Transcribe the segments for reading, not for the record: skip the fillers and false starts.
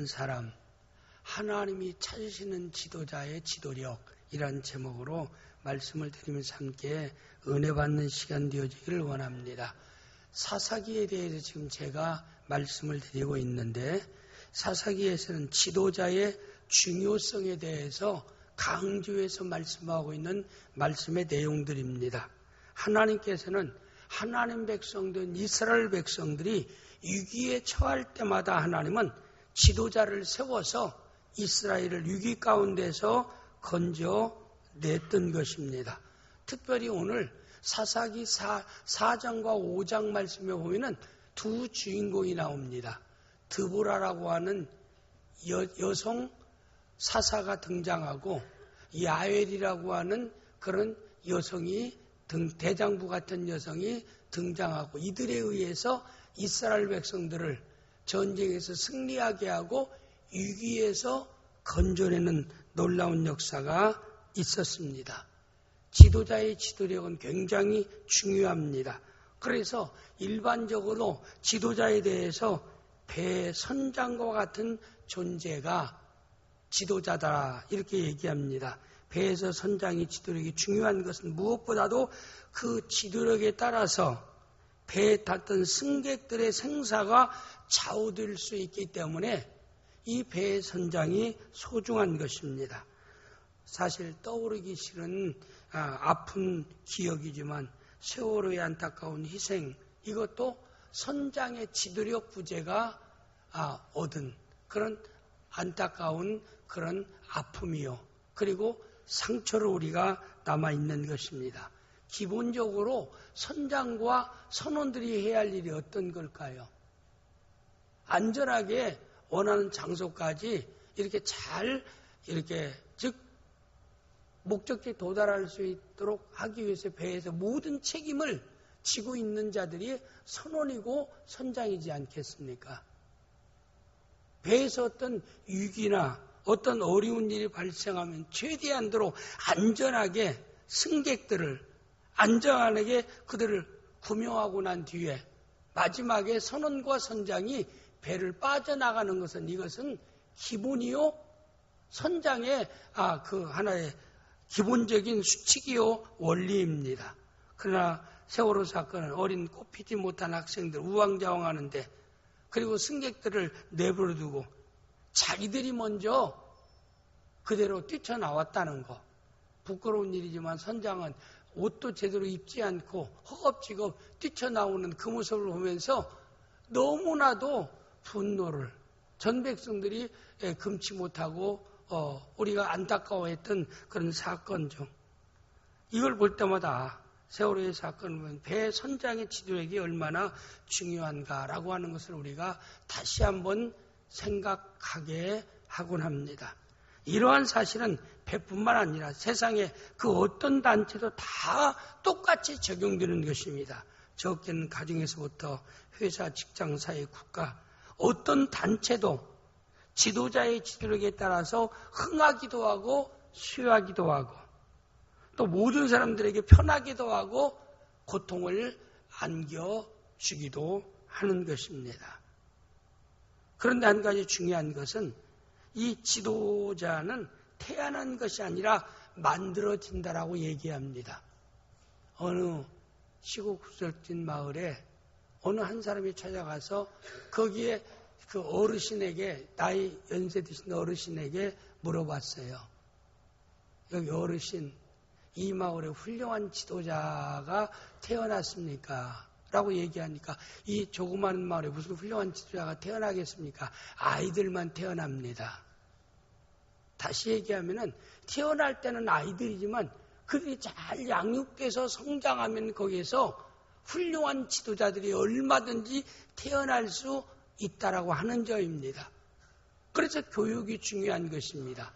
사람, 하나님이 찾으시는 지도자의 지도력이라는 제목으로 말씀을 드리면서 함께 은혜 받는 시간 되어지기를 원합니다. 사사기에 대해서 지금 제가 말씀을 드리고 있는데, 사사기에서는 지도자의 중요성에 대해서 강조해서 말씀하고 있는 말씀의 내용들입니다. 하나님께서는 하나님 백성된 이스라엘 백성들이 위기에 처할 때마다 하나님은 지도자를 세워서 이스라엘을 위기 가운데서 건져냈던 것입니다. 특별히 오늘 사사기 4장과 5장 말씀에 보면 두 주인공이 나옵니다. 드보라라고 하는 여성 사사가 등장하고 야엘이라고 하는 그런 여성이 대장부 같은 여성이 등장하고, 이들에 의해서 이스라엘 백성들을 전쟁에서 승리하게 하고 위기에서 건져내는 놀라운 역사가 있었습니다. 지도자의 지도력은 굉장히 중요합니다. 그래서 일반적으로 지도자에 대해서 배선장과 같은 존재가 지도자다 이렇게 얘기합니다. 배에서 선장의 지도력이 중요한 것은 무엇보다도 그 지도력에 따라서 배에 탔던 승객들의 생사가 좌우될 수 있기 때문에 이 배의 선장이 소중한 것입니다. 사실 떠오르기 싫은 아픈 기억이지만 세월호의 안타까운 희생, 이것도 선장의 지도력 부재가 얻은 그런 안타까운 그런 아픔이요, 그리고 상처로 우리가 남아있는 것입니다. 기본적으로 선장과 선원들이 해야 할 일이 어떤 걸까요? 안전하게 원하는 장소까지 이렇게 잘 즉 목적지에 도달할 수 있도록 하기 위해서 배에서 모든 책임을 지고 있는 자들이 선원이고 선장이지 않겠습니까? 배에서 어떤 위기나 어떤 어려운 일이 발생하면 최대한도로 안전하게 승객들을 안전하게 그들을 구명하고 난 뒤에 마지막에 선원과 선장이 배를 빠져나가는 것은, 이것은 기본이요, 선장의 그 하나의 기본적인 수칙이요 원리입니다. 그러나 세월호 사건은 어린 꽃피지 못한 학생들 우왕좌왕하는데, 그리고 승객들을 내버려두고 자기들이 먼저 그대로 뛰쳐나왔다는 거, 부끄러운 일이지만 선장은 옷도 제대로 입지 않고 허겁지겁 뛰쳐나오는 그 모습을 보면서 너무나도 분노를 전 백성들이 금치 못하고 우리가 안타까워했던 그런 사건죠. 이걸 볼 때마다 세월호의 사건을 보면 배 선장의 지도력이 얼마나 중요한가라고 하는 것을 우리가 다시 한번 생각하게 하곤 합니다. 이러한 사실은 배뿐만 아니라 세상의 그 어떤 단체도 다 똑같이 적용되는 것입니다. 적게는 가정에서부터 회사, 직장, 사회, 국가, 어떤 단체도 지도자의 지도력에 따라서 흥하기도 하고 쉬하기도 하고, 또 모든 사람들에게 편하기도 하고 고통을 안겨주기도 하는 것입니다. 그런데 한 가지 중요한 것은 이 지도자는 태어난 것이 아니라 만들어진다라고 얘기합니다. 어느 시골 구석진 마을에 어느 한 사람이 찾아가서 거기에 그 어르신에게, 나이 연세 드신 어르신에게 물어봤어요. 여기 어르신, 이 마을에 훌륭한 지도자가 태어났습니까? 라고 얘기하니까, 이 조그마한 마을에 무슨 훌륭한 지도자가 태어나겠습니까? 아이들만 태어납니다. 다시 얘기하면은 태어날 때는 아이들이지만 그들이 잘 양육돼서 성장하면 거기에서 훌륭한 지도자들이 얼마든지 태어날 수 있다라고 하는 점입니다. 그래서 교육이 중요한 것입니다.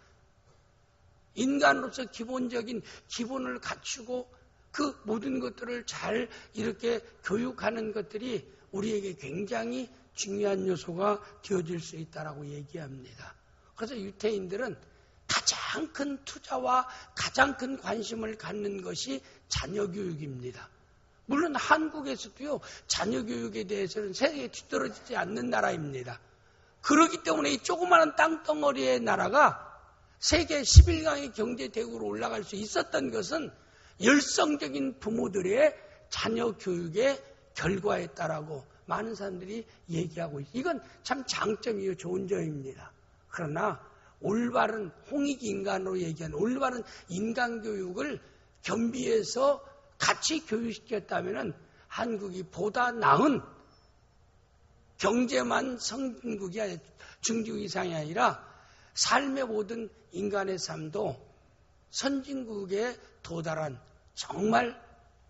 인간으로서 기본적인 기본을 갖추고 그 모든 것들을 잘 이렇게 교육하는 것들이 우리에게 굉장히 중요한 요소가 되어질 수 있다라고 얘기합니다. 그래서 유태인들은 가장 큰 투자와 가장 큰 관심을 갖는 것이 자녀교육입니다. 물론 한국에서도요, 자녀교육에 대해서는 세계에 뒤떨어지지 않는 나라입니다. 그렇기 때문에 이 조그마한 땅덩어리의 나라가 세계 11강의 경제대국으로 올라갈 수 있었던 것은 열성적인 부모들의 자녀 교육의 결과였다라고 많은 사람들이 얘기하고 있어요. 이건 참 장점이요, 좋은 점입니다. 그러나 올바른 홍익인간으로 얘기하는 올바른 인간교육을 겸비해서 같이 교육시켰다면 한국이 보다 나은 경제만 선진국이 아니라 중국 이상이 아니라 삶의 모든 인간의 삶도 선진국에 도달한 정말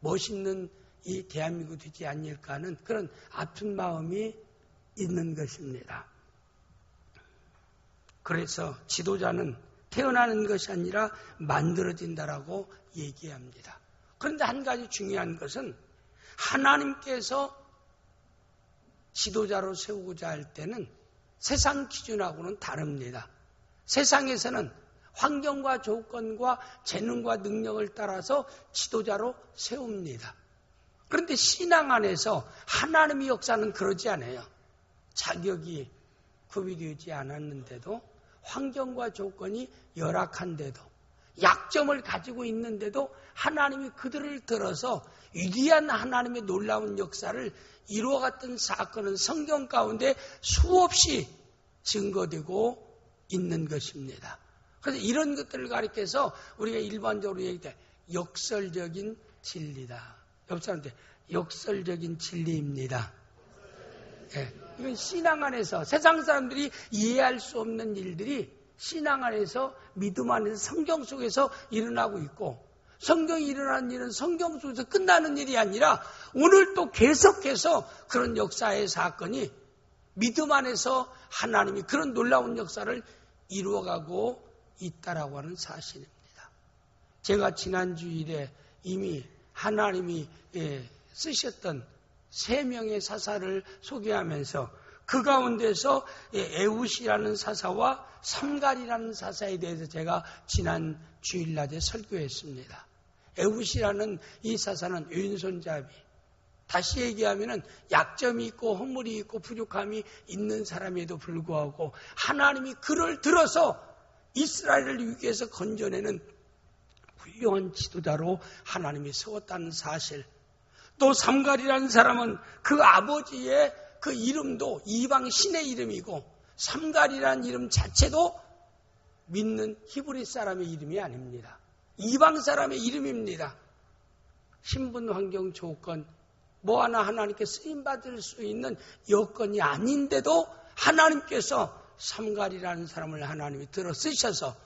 멋있는 이 대한민국 되지 않을까 하는 그런 아픈 마음이 있는 것입니다. 그래서 지도자는 태어나는 것이 아니라 만들어진다라고 얘기합니다. 그런데 한 가지 중요한 것은 하나님께서 지도자로 세우고자 할 때는 세상 기준하고는 다릅니다. 세상에서는 환경과 조건과 재능과 능력을 따라서 지도자로 세웁니다. 그런데 신앙 안에서 하나님의 역사는 그러지 않아요. 자격이 구비되지 않았는데도 환경과 조건이 열악한데도 약점을 가지고 있는데도 하나님이 그들을 들어서 위대한 하나님의 놀라운 역사를 이루어갔던 사건은 성경 가운데 수없이 증거되고 있는 것입니다. 그래서 이런 것들을 가리켜서 우리가 일반적으로 얘기할 때 역설적인 진리다. 옆 사람한테 역설적인 진리입니다. 네. 이건 신앙 안에서 세상 사람들이 이해할 수 없는 일들이 신앙 안에서 믿음 안에서 성경 속에서 일어나고 있고 성경이 일어나는 일은 성경 속에서 끝나는 일이 아니라 오늘 또 계속해서 그런 역사의 사건이 믿음 안에서 하나님이 그런 놀라운 역사를 이루어가고 있다라고 하는 사실입니다. 제가 지난 주일에 이미 하나님이 쓰셨던 3명의 사사를 소개하면서 그 가운데서 에웃이라는 사사와 삼갈이라는 사사에 대해서 제가 지난 주일날에 설교했습니다. 에웃이라는 이 사사는 왼손잡이. 다시 얘기하면 약점이 있고 허물이 있고 부족함이 있는 사람에도 불구하고 하나님이 그를 들어서 이스라엘을 위기에서 건져내는 훌륭한 지도자로 하나님이 세웠다는 사실. 또 삼갈이라는 사람은 그 아버지의 그 이름도 이방 신의 이름이고 삼갈이라는 이름 자체도 믿는 히브리 사람의 이름이 아닙니다. 이방 사람의 이름입니다. 신분, 환경, 조건 뭐 하나 하나님께 쓰임받을 수 있는 여건이 아닌데도 하나님께서 삼갈이라는 사람을 하나님이 들어 쓰셔서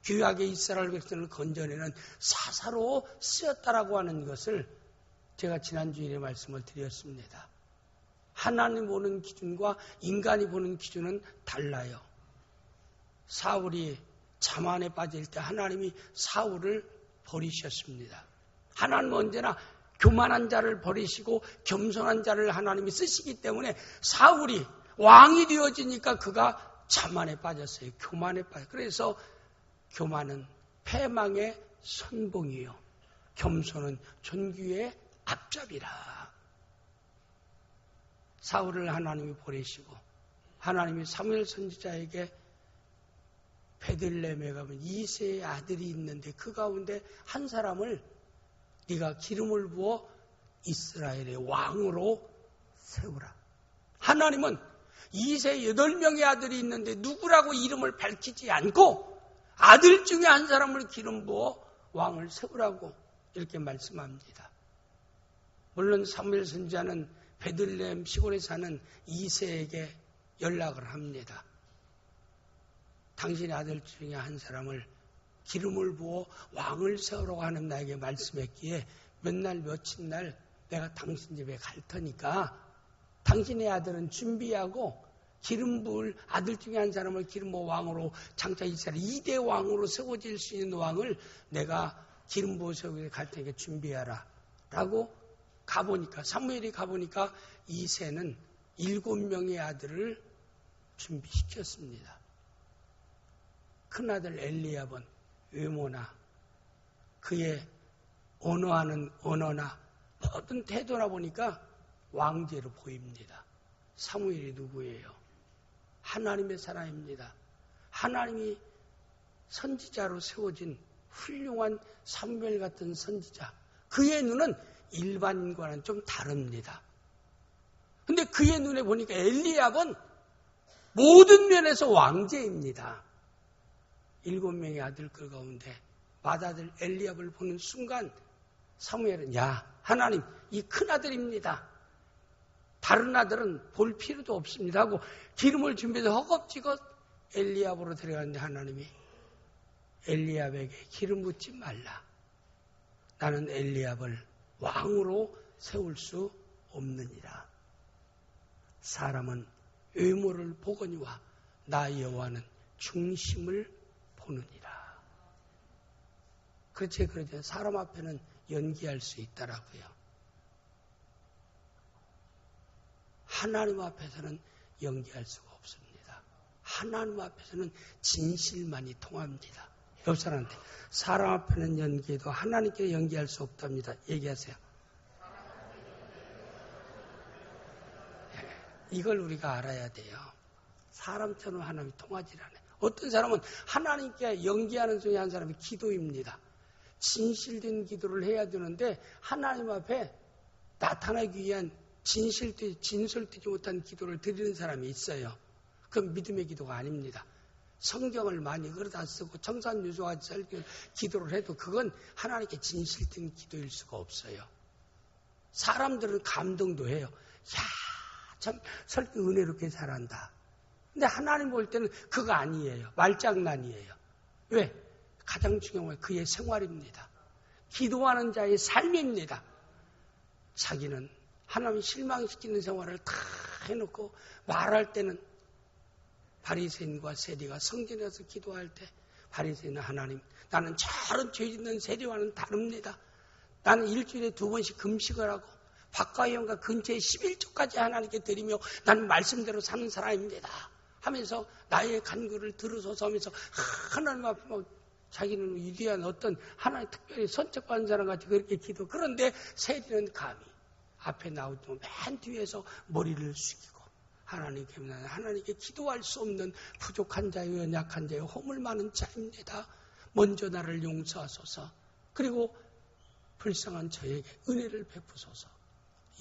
귀하게 이스라엘 백성을 건져내는 사사로 쓰였다라고 하는 것을 제가 지난주일에 말씀을 드렸습니다. 하나님 보는 기준과 인간이 보는 기준은 달라요. 사울이 자만에 빠질 때 하나님이 사울을 버리셨습니다. 하나님은 언제나 교만한 자를 버리시고 겸손한 자를 하나님이 쓰시기 때문에 사울이 왕이 되어지니까 그가 자만에 빠졌어요. 교만에 빠졌어요. 그래서 교만은 패망의 선봉이요. 겸손은 존귀의 앞잡이라. 사울을 하나님이 보내시고 하나님이 사무엘 선지자에게 베들레헴에 가면 이새의 아들이 있는데 그 가운데 한 사람을 네가 기름을 부어 이스라엘의 왕으로 세우라. 하나님은 이새 8명의 아들이 있는데 누구라고 이름을 밝히지 않고 아들 중에 한 사람을 기름 부어 왕을 세우라고 이렇게 말씀합니다. 물론 사무엘 선지자는 베들레헴 시골에 사는 이새에게 연락을 합니다. 당신의 아들 중에 한 사람을 기름을 부어 왕을 세우라고 하는 나에게 말씀했기에 몇 날 며칠 날 내가 당신 집에 갈 테니까 당신의 아들은 준비하고 기름 부을 아들 중에 한 사람을 기름 부어 왕으로 장차 이스라엘 2대 왕으로 세워질 수 있는 왕을 내가 기름 부어 세우게 갈 테니까 준비하라 라고 가보니까 사무엘이 가보니까 이새는 7명의 아들을 준비시켰습니다. 큰아들 엘리압은 외모나 그의 언어하는 언어나 모든 태도나 보니까 왕제로 보입니다. 사무엘이 누구예요? 하나님의 사람입니다. 하나님이 선지자로 세워진 훌륭한 사무엘 같은 선지자. 그의 눈은 일반인과는 좀 다릅니다. 근데 그의 눈에 보니까 엘리압은 모든 면에서 왕제입니다. 7명의 아들들 가운데 맏아들 엘리압을 보는 순간 사무엘은 야 하나님 이 큰아들입니다. 다른 아들은 볼 필요도 없습니다 하고 기름을 준비해서 허겁지겁 엘리압으로 데려갔는데 하나님이 엘리압에게 기름 붓지 말라. 나는 엘리압을 왕으로 세울 수 없느니라. 사람은 외모를 보거니와 나 여호와는 중심을 보느니라. 그렇지 그러죠. 사람 앞에는 연기할 수 있다라고요. 하나님 앞에서는 연기할 수가 없습니다. 하나님 앞에서는 진실만이 통합니다. 옆 사람한테 사람 앞에는 연기해도 하나님께 연기할 수 없답니다. 얘기하세요. 이걸 우리가 알아야 돼요. 사람처럼 하나님이 통하지 않아요. 어떤 사람은 하나님께 연기하는 중에 한 사람이 기도입니다. 진실된 기도를 해야 되는데 하나님 앞에 나타나기 위한 진솔되지 못한 기도를 드리는 사람이 있어요. 그건 믿음의 기도가 아닙니다. 성경을 많이 그러다 쓰고 청산유수같이 기도를 해도 그건 하나님께 진실된 기도일 수가 없어요. 사람들은 감동도 해요. 야, 참 설교 은혜롭게 잘한다. 근데 하나님 볼 때는 그거 아니에요. 말장난이에요. 왜? 가장 중요한 건 그의 생활입니다. 기도하는 자의 삶입니다. 자기는 하나님 실망시키는 생활을 다 해놓고 말할 때는 바리새인과 세리가 성전에 가서 기도할 때 바리새인은 하나님 나는 저런 죄 짓는 세리와는 다릅니다. 나는 일주일에 2번씩 금식을 하고 박가위원과 근처에 11조까지 하나님께 드리며 나는 말씀대로 사는 사람입니다 하면서 나의 간구를 들으소서 하면서 하나님 앞에 막 자기는 위대한 어떤 하나님 특별히 선택받은 사람 같이 그렇게 기도. 그런데 세리는 감히 앞에 나오지만 맨 뒤에서 머리를 숙이고 하나님께 기도할 수 없는 부족한 자요 연약한 자요 허물 많은 자입니다. 먼저 나를 용서하소서. 그리고 불쌍한 저에게 은혜를 베푸소서.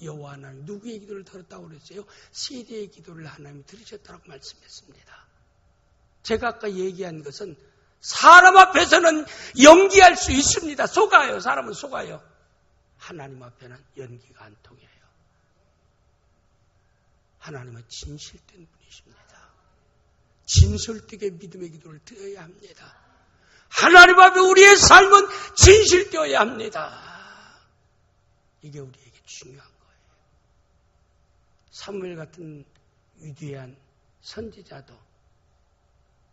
여호와 하나님 누구의 기도를 들었다고 그랬어요? 세리의 기도를 하나님이 들으셨다고 말씀했습니다. 제가 아까 얘기한 것은 사람 앞에서는 연기할 수 있습니다. 속아요. 사람은 속아요. 하나님 앞에는 연기가 안 통해요. 하나님은 진실된 분이십니다. 진솔되게 믿음의 기도를 드려야 합니다. 하나님 앞에 우리의 삶은 진실되어야 합니다. 이게 우리에게 중요한 거예요. 사무엘 같은 위대한 선지자도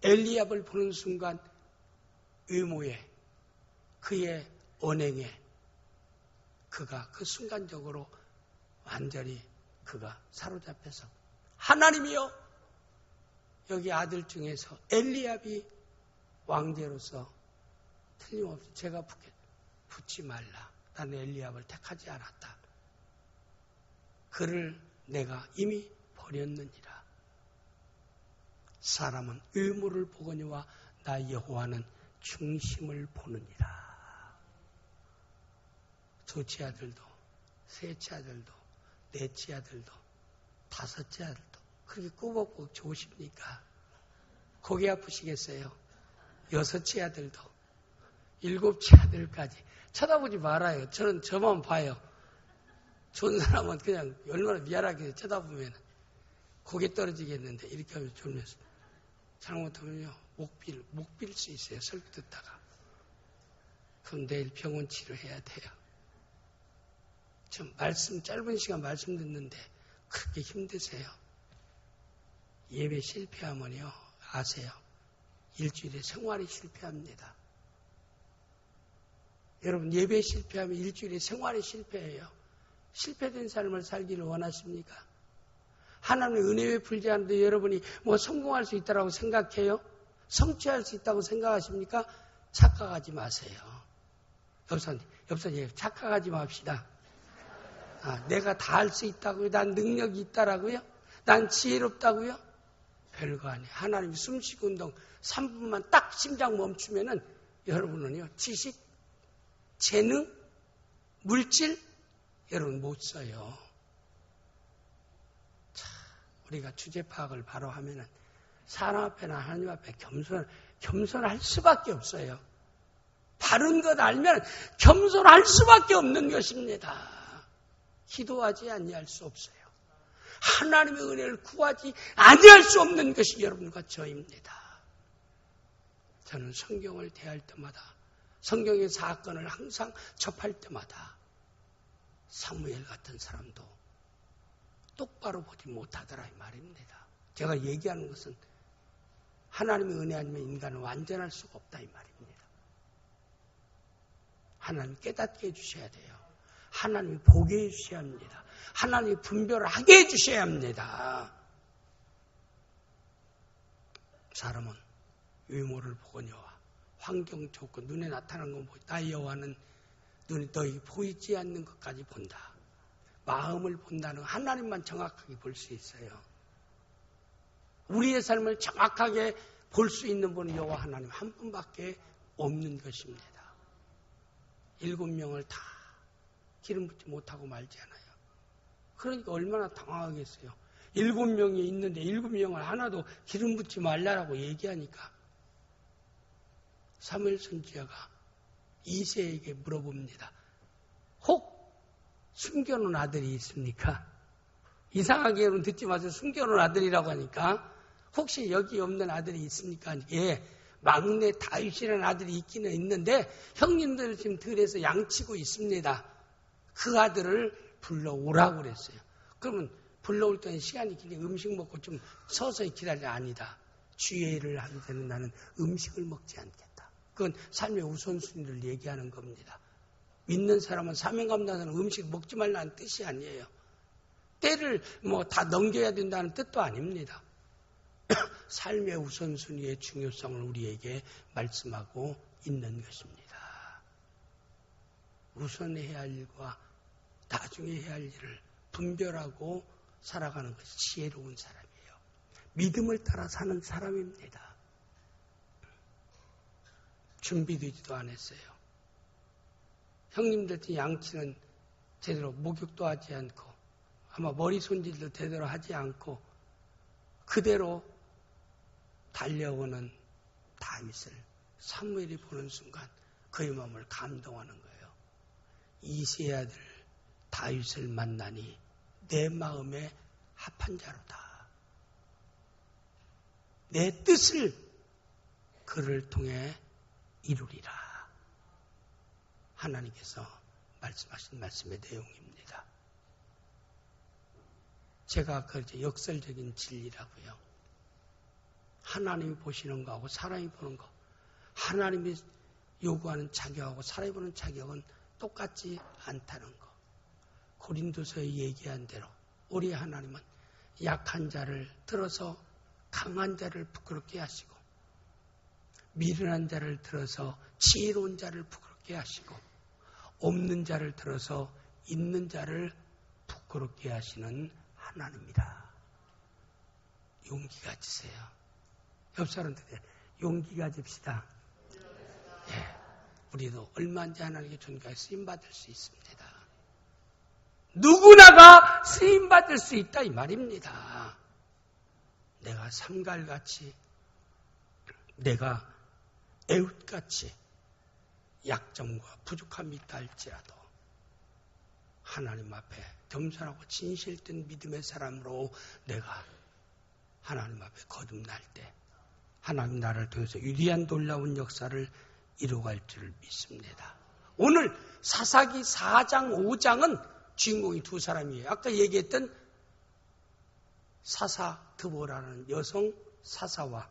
엘리압을 보는 순간 외모에 그의 언행에 그가 그 순간적으로 완전히 그가 사로잡혀서 하나님이여 여기 아들 중에서 엘리압이 왕제로서 틀림없이 제가 붙지 말라. 나는 엘리압을 택하지 않았다. 그를 내가 이미 버렸느니라. 사람은 외모를 보거니와 나 여호와는 중심을 보느니라. 둘째 아들도 셋째 아들도 넷째 아들도 다섯째 아들도 그렇게 꾸벅꾸벅 좋으십니까? 고개 아프시겠어요? 여섯째 아들도 일곱째 아들까지 쳐다보지 말아요. 저는 저만 봐요. 좋은 사람은 그냥 얼마나 미안하게 쳐다보면 고개 떨어지겠는데 이렇게 하면 졸면서 잘못하면요 목 빌 수 있어요. 설교 듣다가. 그럼 내일 병원 치료해야 돼요. 좀 짧은 시간 말씀 듣는데 그렇게 힘드세요. 예배 실패하면요 아세요. 일주일에 생활이 실패합니다. 여러분 예배 실패하면 일주일에 생활이 실패해요. 실패된 삶을 살기를 원하십니까? 하나님의 은혜 베풀지 않는데 여러분이 뭐 성공할 수 있다고 생각해요? 성취할 수 있다고 생각하십니까? 착각하지 마세요. 옆사님 착각하지 맙시다. 내가 다 할 수 있다고요? 난 능력이 있다라고요? 난 지혜롭다고요? 별거 아니에요. 하나님이 숨쉬기 운동 3분만 딱 심장 멈추면은 여러분은요, 지식, 재능, 물질, 여러분 못 써요. 자, 우리가 주제 파악을 바로 하면은 사람 앞에나 하나님 앞에 겸손할 수밖에 없어요. 바른 것 알면 겸손할 수밖에 없는 것입니다. 기도하지 아니할 수 없어요. 하나님의 은혜를 구하지 아니할 수 없는 것이 여러분과 저입니다. 저는 성경을 대할 때마다, 성경의 사건을 항상 접할 때마다 사무엘 같은 사람도 똑바로 보지 못하더라 이 말입니다. 제가 얘기하는 것은 하나님의 은혜 아니면 인간은 완전할 수가 없다 이 말입니다. 하나님 깨닫게 해주셔야 돼요. 하나님이 보게 해주셔야 합니다. 하나님이 분별을 하게 해주셔야 합니다. 사람은 외모를 보거니와 환경 좋고 눈에 나타난 건 보이 나의 여호와는 눈에 너희 보이지 않는 것까지 본다. 마음을 본다는 하나님만 정확하게 볼 수 있어요. 우리의 삶을 정확하게 볼 수 있는 분은 여호와 하나님 한 분밖에 없는 것입니다. 7명을 다 기름 붓지 못하고 말지 않아요. 그러니까 얼마나 당황하겠어요. 7명이 있는데 7명을 하나도 기름 붓지 말라라고 얘기하니까 사무엘 선지자가 이새에게 물어봅니다. 혹 숨겨놓은 아들이 있습니까? 이상하게는 듣지 마세요. 숨겨놓은 아들이라고 하니까 혹시 여기 없는 아들이 있습니까? 예, 막내 다윗이라는 아들이 있기는 있는데 형님들 지금 들에서 양치고 있습니다. 그 아들을 불러오라고 그랬어요. 그러면 불러올 때는 시간이 길게 음식 먹고 좀 서서히 기다려. 아니다. 주의 일을 하게 되는 나는 음식을 먹지 않겠다. 그건 삶의 우선순위를 얘기하는 겁니다. 믿는 사람은 사명 감당하는 음식 먹지 말라는 뜻이 아니에요. 때를 다 넘겨야 된다는 뜻도 아닙니다. 삶의 우선순위의 중요성을 우리에게 말씀하고 있는 것입니다. 우선해야 할 일과 나중에 해야 할 일을 분별하고 살아가는 것이 지혜로운 사람이에요. 믿음을 따라 사는 사람입니다. 준비되지도 않았어요. 형님들 양치는 제대로 목욕도 하지 않고 아마 머리 손질도 제대로 하지 않고 그대로 달려오는 다윗을 사무엘이 보는 순간 그의 마음을 감동하는 거예요. 이새의 아들 다윗을 만나니 내 마음에 합한 자로다. 내 뜻을 그를 통해 이루리라. 하나님께서 말씀하신 말씀의 내용입니다. 제가 아까 역설적인 진리라고요. 하나님이 보시는 거하고 사람이 보는 거, 하나님이 요구하는 자격하고 사람이 보는 자격은 똑같지 않다는 거. 고린도서에 얘기한 대로 우리 하나님은 약한 자를 들어서 강한 자를 부끄럽게 하시고 미련한 자를 들어서 지혜로운 자를 부끄럽게 하시고 없는 자를 들어서 있는 자를 부끄럽게 하시는 하나님이다. 용기 가지세요. 옆 사람들한테 용기 가집시다. 예, 우리도 얼마인지 하나님께 존귀하게 쓰임받을 수 있습니다. 누구나가 쓰임받을 수 있다 이 말입니다. 내가 삼갈같이 내가 애웃같이 약점과 부족함이 있다 할지라도 하나님 앞에 겸손하고 진실된 믿음의 사람으로 내가 하나님 앞에 거듭날 때 하나님 나를 통해서 위대한 놀라운 역사를 이루어갈 줄을 믿습니다. 오늘 사사기 4장 5장은 주인공이 두 사람이에요. 아까 얘기했던 사사 드보라는 여성 사사와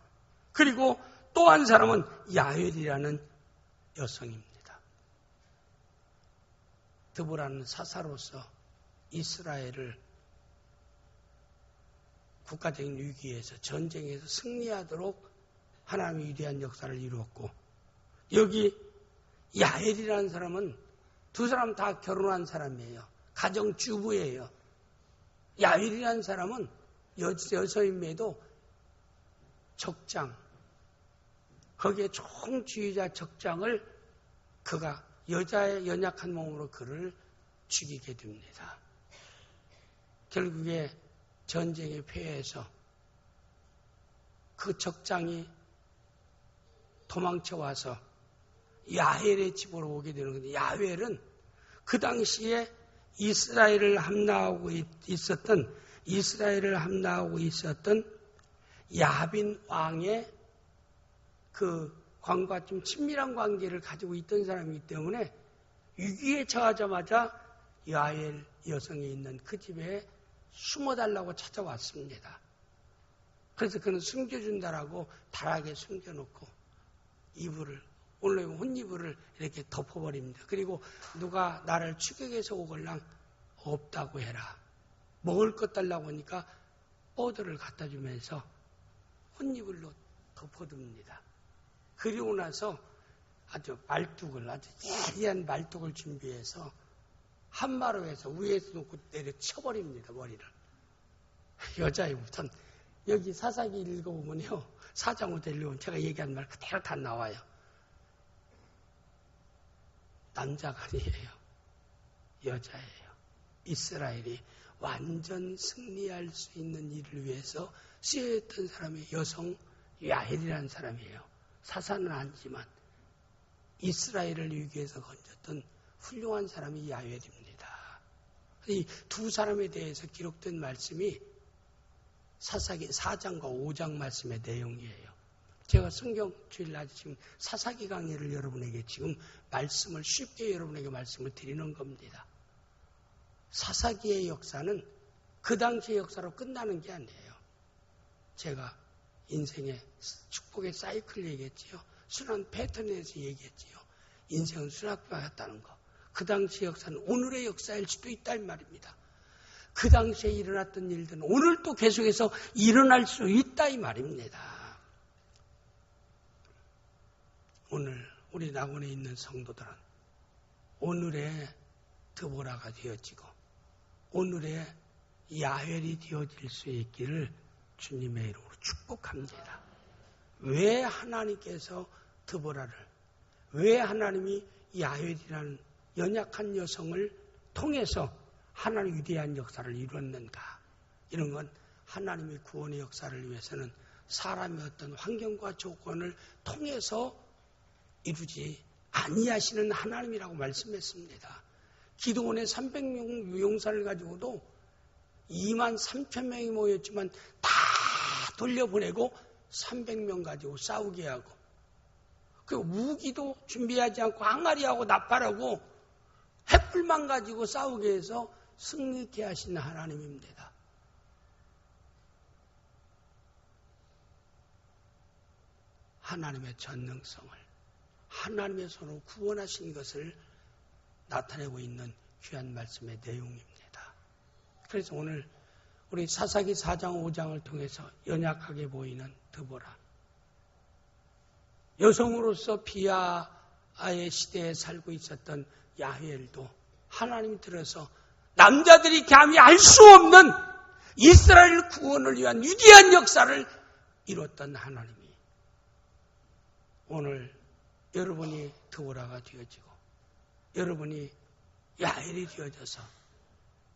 그리고 또 한 사람은 야엘이라는 여성입니다. 드보라는 사사로서 이스라엘을 국가적인 위기에서 전쟁에서 승리하도록 하나님의 위대한 역사를 이루었고 여기 야엘이라는 사람은 두 사람 다 결혼한 사람이에요. 가정주부예요. 야엘이라는 사람은 여성임에도 적장, 거기에 총주의자 적장을 그가 여자의 연약한 몸으로 그를 죽이게 됩니다. 결국에 전쟁에 패해서 그 적장이 도망쳐 와서 야헬의 집으로 오게 되는 건데, 야헬은 그 당시에 이스라엘을 함락하고 있었던 야빈 왕의 그 왕과 좀 친밀한 관계를 가지고 있던 사람이기 때문에 위기에 처하자마자 야헬 여성이 있는 그 집에 숨어달라고 찾아왔습니다. 그래서 그는 숨겨준다라고 다락에 숨겨놓고 혼이불을 이렇게 덮어버립니다. 그리고 누가 나를 추격해서 오걸랑 없다고 해라. 먹을 것 달라고 하니까 뽀들을 갖다 주면서 혼이불로 덮어둡니다. 그리고 나서 아주 예리한 말뚝을 준비해서 한마로 해서 위에서 놓고 내려쳐버립니다. 머리를. 여자의 우선 여기 사사기 읽어보면요, 4장 5절 읽으면 제가 얘기한 말 그대로 다 나와요. 남자가 아니에요. 여자예요. 이스라엘이 완전 승리할 수 있는 일을 위해서 쓰여졌던 사람이 여성 야헬이라는 사람이에요. 사사는 아니지만 이스라엘을 위기에서 건졌던 훌륭한 사람이 야헬입니다. 이 두 사람에 대해서 기록된 말씀이 사사기 4장과 5장 말씀의 내용이에요. 제가 성경 주일날 지금 사사기 강의를 여러분에게 지금 말씀을 쉽게 여러분에게 말씀을 드리는 겁니다. 사사기의 역사는 그 당시의 역사로 끝나는 게 아니에요. 제가 인생의 축복의 사이클 얘기했지요. 순환 패턴에서 얘기했지요. 인생은 수락과 같다는 거. 그 당시의 역사는 오늘의 역사일 수도 있다 이 말입니다. 그 당시에 일어났던 일들은 오늘 또 계속해서 일어날 수 있다 이 말입니다. 오늘 우리 낙원에 있는 성도들은 오늘의 드보라가 되어지고 오늘의 야헬이 되어질 수 있기를 주님의 이름으로 축복합니다. 왜 하나님께서 드보라를, 왜 하나님이 야헬이라는 연약한 여성을 통해서 하나님의 위대한 역사를 이루었는가? 이런 건 하나님의 구원의 역사를 위해서는 사람의 어떤 환경과 조건을 통해서 이루지 아니하시는 하나님이라고 말씀했습니다. 기도원의 300명 유용사를 가지고도 2만 3천 명이 모였지만 다 돌려보내고 300명 가지고 싸우게 하고, 그리고 무기도 준비하지 않고 항아리하고 나팔하고 횃불만 가지고 싸우게 해서 승리케 하신 하나님입니다. 하나님의 전능성을 하나님의 손으로 구원하신 것을 나타내고 있는 귀한 말씀의 내용입니다. 그래서 오늘 우리 사사기 4장 5장을 통해서 연약하게 보이는 드보라, 여성으로서 비하의 시대에 살고 있었던 야헬도 하나님이 들어서 남자들이 감히 알 수 없는 이스라엘 구원을 위한 위대한 역사를 이뤘던 하나님이 오늘 여러분이 드보라가 되어지고 여러분이 야헬이 되어져서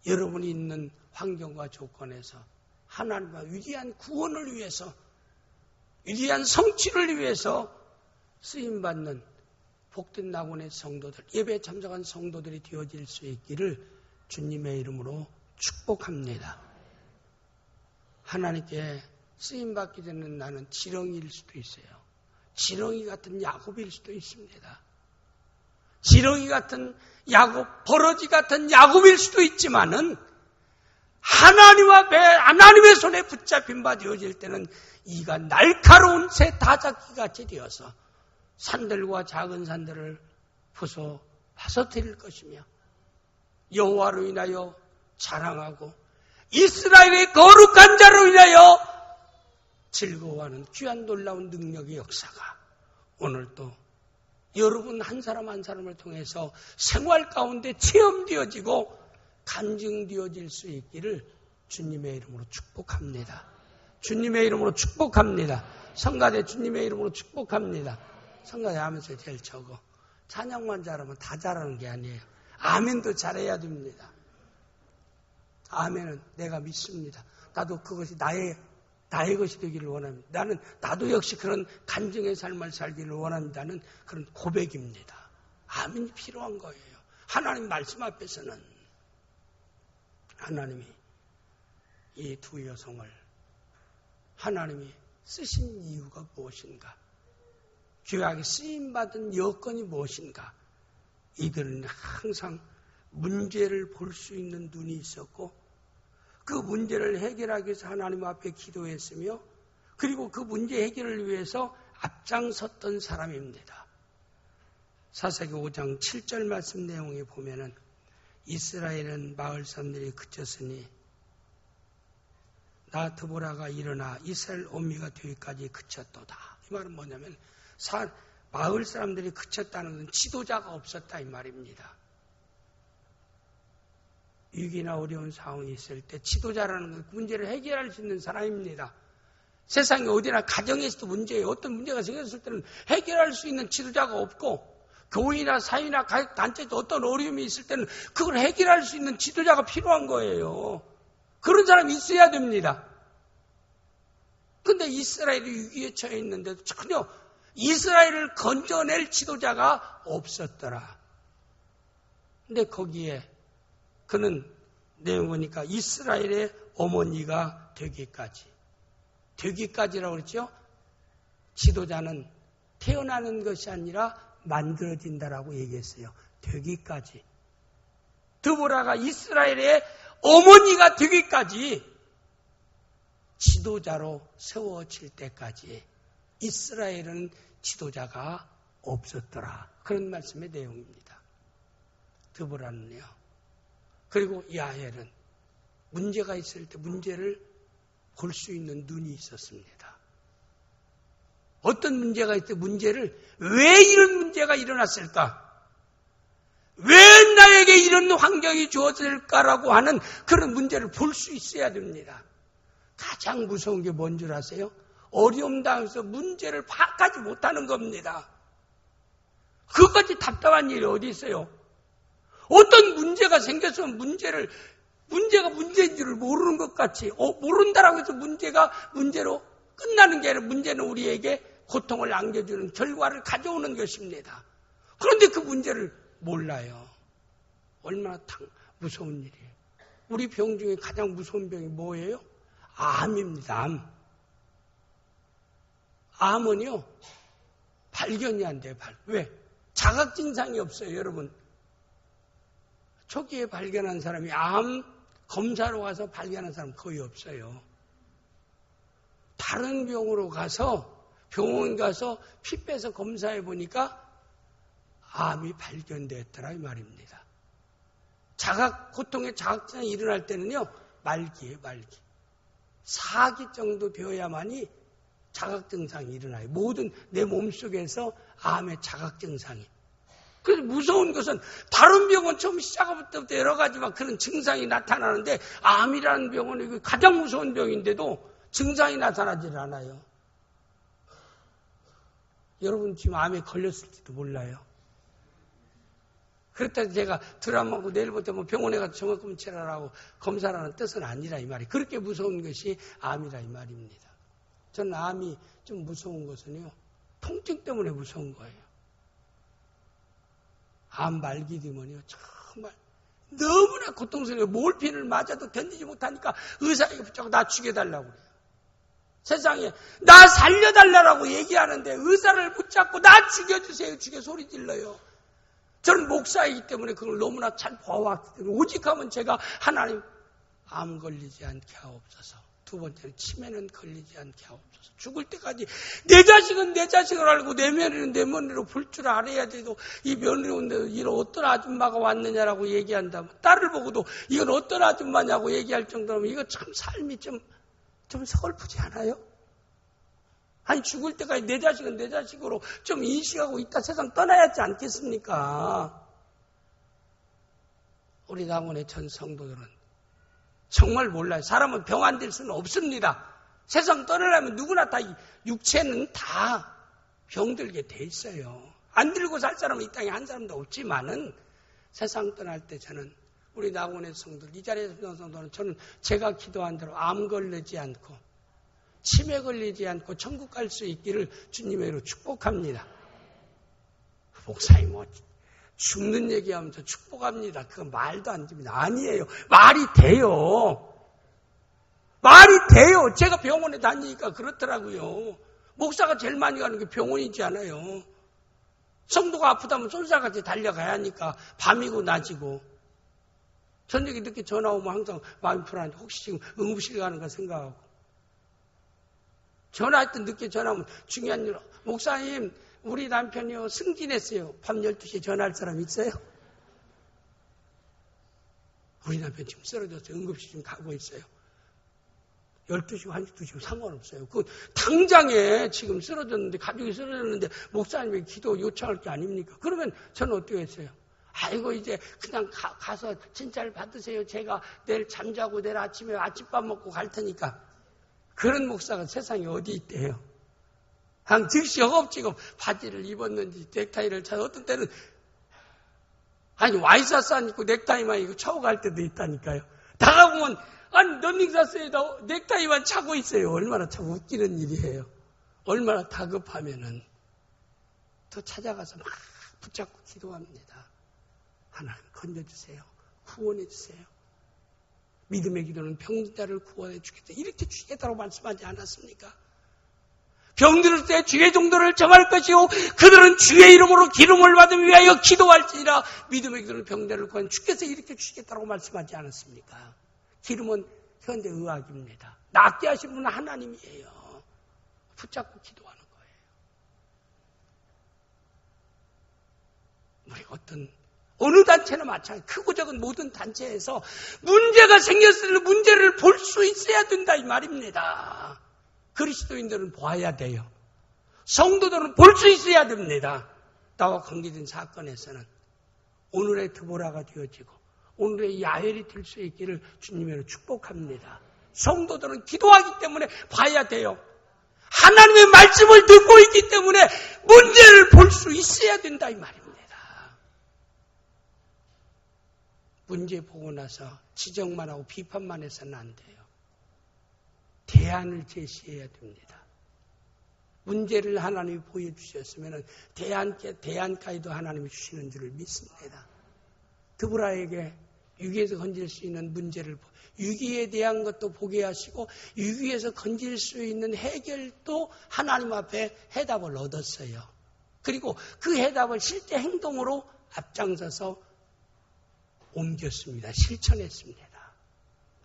여러분이 있는 환경과 조건에서 하나님과 위대한 구원을 위해서, 위대한 성취를 위해서 쓰임받는 복된 낙원의 성도들, 예배에 참석한 성도들이 되어질 수 있기를 주님의 이름으로 축복합니다. 하나님께 쓰임받게 되는 나는 지렁이일 수도 있어요. 지렁이 같은 야곱일 수도 있습니다. 지렁이 같은 야곱, 버러지 같은 야곱일 수도 있지만은 하나님의 손에 붙잡힌 바 되어질 때는 이가 날카로운 새 다잡기 같이 되어서 산들과 작은 산들을 부숴 파서뜨릴 것이며 여호와로 인하여 자랑하고 이스라엘의 거룩한 자로 인하여 즐거워하는 귀한 놀라운 능력의 역사가 오늘 또 여러분 한 사람 한 사람을 통해서 생활 가운데 체험되어지고 간증되어질 수 있기를 주님의 이름으로 축복합니다. 주님의 이름으로 축복합니다. 성가대 주님의 이름으로 축복합니다. 성가대 하면서 제일 적어. 찬양만 잘하면 다 잘하는 게 아니에요. 아멘도 잘해야 됩니다. 아멘은 내가 믿습니다. 나도 그것이 나의 것이 되기를 원합니다. 나도 역시 그런 간증의 삶을 살기를 원한다는 그런 고백입니다. 아멘이 필요한 거예요. 하나님 말씀 앞에서는 하나님이 이 두 여성을 하나님이 쓰신 이유가 무엇인가? 귀하게 쓰임받은 여건이 무엇인가? 이들은 항상 문제를 볼 수 있는 눈이 있었고 그 문제를 해결하기 위해서 하나님 앞에 기도했으며 그리고 그 문제 해결을 위해서 앞장섰던 사람입니다. 사사기 5장 7절 말씀 내용에 보면은 이스라엘은 마을 사람들이 그쳤으니 나 드보라가 일어나 이스라엘 온미가 되기까지 그쳤도다. 이 말은 뭐냐면 마을 사람들이 그쳤다는 건 지도자가 없었다 이 말입니다. 위기나 어려운 상황이 있을 때 지도자라는 건 문제를 해결할 수 있는 사람입니다. 세상에 어디나 가정에서도 문제예요. 어떤 문제가 생겼을 때는 해결할 수 있는 지도자가 없고 교회나 사회나 단체도 어떤 어려움이 있을 때는 그걸 해결할 수 있는 지도자가 필요한 거예요. 그런 사람이 있어야 됩니다. 근데 이스라엘이 위기에 처해 있는데도 전혀 이스라엘을 건져낼 지도자가 없었더라. 근데 거기에 그는 내용 보니까 이스라엘의 어머니가 되기까지라고 그랬죠. 지도자는 태어나는 것이 아니라 만들어진다라고 얘기했어요. 되기까지. 드보라가 이스라엘의 어머니가 되기까지 지도자로 세워질 때까지 이스라엘은 지도자가 없었더라. 그런 말씀의 내용입니다. 드보라는요. 그리고 야헬은 문제가 있을 때 문제를 볼 수 있는 눈이 있었습니다. 어떤 문제가 있을 때 문제를 왜 이런 문제가 일어났을까? 왜 나에게 이런 환경이 주어질까라고 하는 그런 문제를 볼 수 있어야 됩니다. 가장 무서운 게 뭔 줄 아세요? 어려움 당해서 문제를 파악하지 못하는 겁니다. 그것까지 답답한 일이 어디 있어요? 어떤 문제가 생겨서 문제가 문제인 줄을 모르는 것 같이 모른다라고 해서 문제가 문제로 끝나는 게 아니라 문제는 우리에게 고통을 안겨주는 결과를 가져오는 것입니다. 그런데 그 문제를 몰라요. 얼마나 무서운 일이에요. 우리 병 중에 가장 무서운 병이 뭐예요? 암입니다. 암은요 발견이 안 돼요. 왜? 자각 증상이 없어요. 여러분 초기에 발견한 사람이 암 검사로 가서 발견한 사람 거의 없어요. 다른 병으로 가서 병원 가서 피 빼서 검사해 보니까 암이 발견됐더라 이 말입니다. 고통의 자각증이 일어날 때는요 말기예요. 말기. 4기 정도 되어야만이 자각증상이 일어나요. 모든 내 몸속에서 암의 자각증상이. 그래서 무서운 것은 다른 병은 처음 시작부터 여러 가지만 그런 증상이 나타나는데 암이라는 병은 가장 무서운 병인데도 증상이 나타나질 않아요. 여러분 지금 암에 걸렸을지도 몰라요. 그렇다고 제가 드라마고 내일부터 병원에 가서 정확금 치료하라고 검사라는 뜻은 아니라 이 말이. 그렇게 무서운 것이 암이라 이 말입니다. 저는 암이 좀 무서운 것은요. 통증 때문에 무서운 거예요. 암 말기 되면요. 정말 너무나 고통스러워요. 몰핀을 맞아도 견디지 못하니까 의사에게 붙잡고 나 죽여달라고 그래요. 세상에 나 살려달라고 얘기하는데 의사를 붙잡고 나 죽여주세요. 죽여 소리 질러요. 저는 목사이기 때문에 그걸 너무나 잘 봐왔기 때문에 오직하면 제가 하나님 암 걸리지 않게 하옵소서. 두 번째는 치매는 걸리지 않게 하옵소서. 죽을 때까지 내 자식은 내 자식을 알고 내 며느리는 내 며느리로 볼 줄 알아야 돼도 이 며느리 온데 이런 어떤 아줌마가 왔느냐라고 얘기한다면 딸을 보고도 이건 어떤 아줌마냐고 얘기할 정도면 이거 참 삶이 좀 서글프지 않아요? 아니 죽을 때까지 내 자식은 내 자식으로 좀 인식하고 있다 세상 떠나야 하지 않겠습니까? 우리 남원의 전 성도들은 정말 몰라요. 사람은 병 안 될 수는 없습니다. 세상 떠나려면 누구나 다 육체는 다 병들게 돼 있어요. 안 들고 살 사람은 이 땅에 한 사람도 없지만은 세상 떠날 때 저는 우리 낙원의 성도들, 이 자리에서 있는 성도는 저는 제가 기도한 대로 암 걸리지 않고 치매 걸리지 않고 천국 갈 수 있기를 주님의 이름으로 축복합니다. 목사님 죽는 얘기하면서 축복합니다. 그건 말도 안 됩니다. 아니에요. 말이 돼요. 말이 돼요. 제가 병원에 다니니까 그렇더라고요. 목사가 제일 많이 가는 게 병원이지 않아요. 성도가 아프다면 쏜살같이 달려가야 하니까 밤이고 낮이고. 저녁에 늦게 전화 오면 항상 마음이 불안한데 혹시 지금 응급실 가는 거 생각하고. 전화할 때 늦게 전화 오면 중요한 일. 목사님 우리 남편이요 승진했어요. 밤 12시에 전화할 사람 있어요? 우리 남편 지금 쓰러져서 응급실 지금 가고 있어요. 12시고 1시, 2시고 상관없어요. 그 당장에 지금 쓰러졌는데 가족이 쓰러졌는데 목사님의 기도 요청할 게 아닙니까? 그러면 저는 어떻게 했어요? 아이고 이제 그냥 가서 진짜를 받으세요. 제가 내일 잠자고 내일 아침에 아침밥 먹고 갈 테니까. 그런 목사가 세상에 어디 있대요. 그냥 즉시 허겁지겁 바지를 입었는지 넥타이를 차서 어떤 때는 아니 와이셔츠 안 입고 넥타이만 입고 차고 갈 때도 있다니까요. 다가보면 아니 런닝사스에다 넥타이만 차고 있어요. 얼마나 참 웃기는 일이에요. 얼마나 다급하면은 또 찾아가서 막 붙잡고 기도합니다. 하나님 건져주세요. 구원해주세요. 믿음의 기도는 병자를 구원해 주겠다. 이렇게 주겠다고 말씀하지 않았습니까? 병들을 때 주의 정도를 정할 것이요 그들은 주의 이름으로 기름을 받으기 위하여 기도할지니라. 믿음의 기도는 병자를 구원 주께서 이렇게 주시겠다고 말씀하지 않았습니까? 기름은 현대 의학입니다. 낫게 하신 분은 하나님이에요. 붙잡고 기도하는 거예요. 우리 어느 단체나 마찬가지, 크고 작은 모든 단체에서 문제가 생겼을 때 문제를 볼 수 있어야 된다 이 말입니다. 그리스도인들은 봐야 돼요. 성도들은 볼 수 있어야 됩니다. 나와 관계된 사건에서는 오늘의 드보라가 되어지고 오늘의 야헬이 될 수 있기를 주님으로 축복합니다. 성도들은 기도하기 때문에 봐야 돼요. 하나님의 말씀을 듣고 있기 때문에 문제를 볼 수 있어야 된다 이 말입니다. 문제 보고 나서 지적만 하고 비판만 해서는 안 돼요. 대안을 제시해야 됩니다. 문제를 하나님이 보여주셨으면 대안까지도 하나님이 주시는 줄을 믿습니다. 드보라에게 위기에서 건질 수 있는 문제를 위기에 대한 것도 보게 하시고 위기에서 건질 수 있는 해결도 하나님 앞에 해답을 얻었어요. 그리고 그 해답을 실제 행동으로 앞장서서 옮겼습니다. 실천했습니다.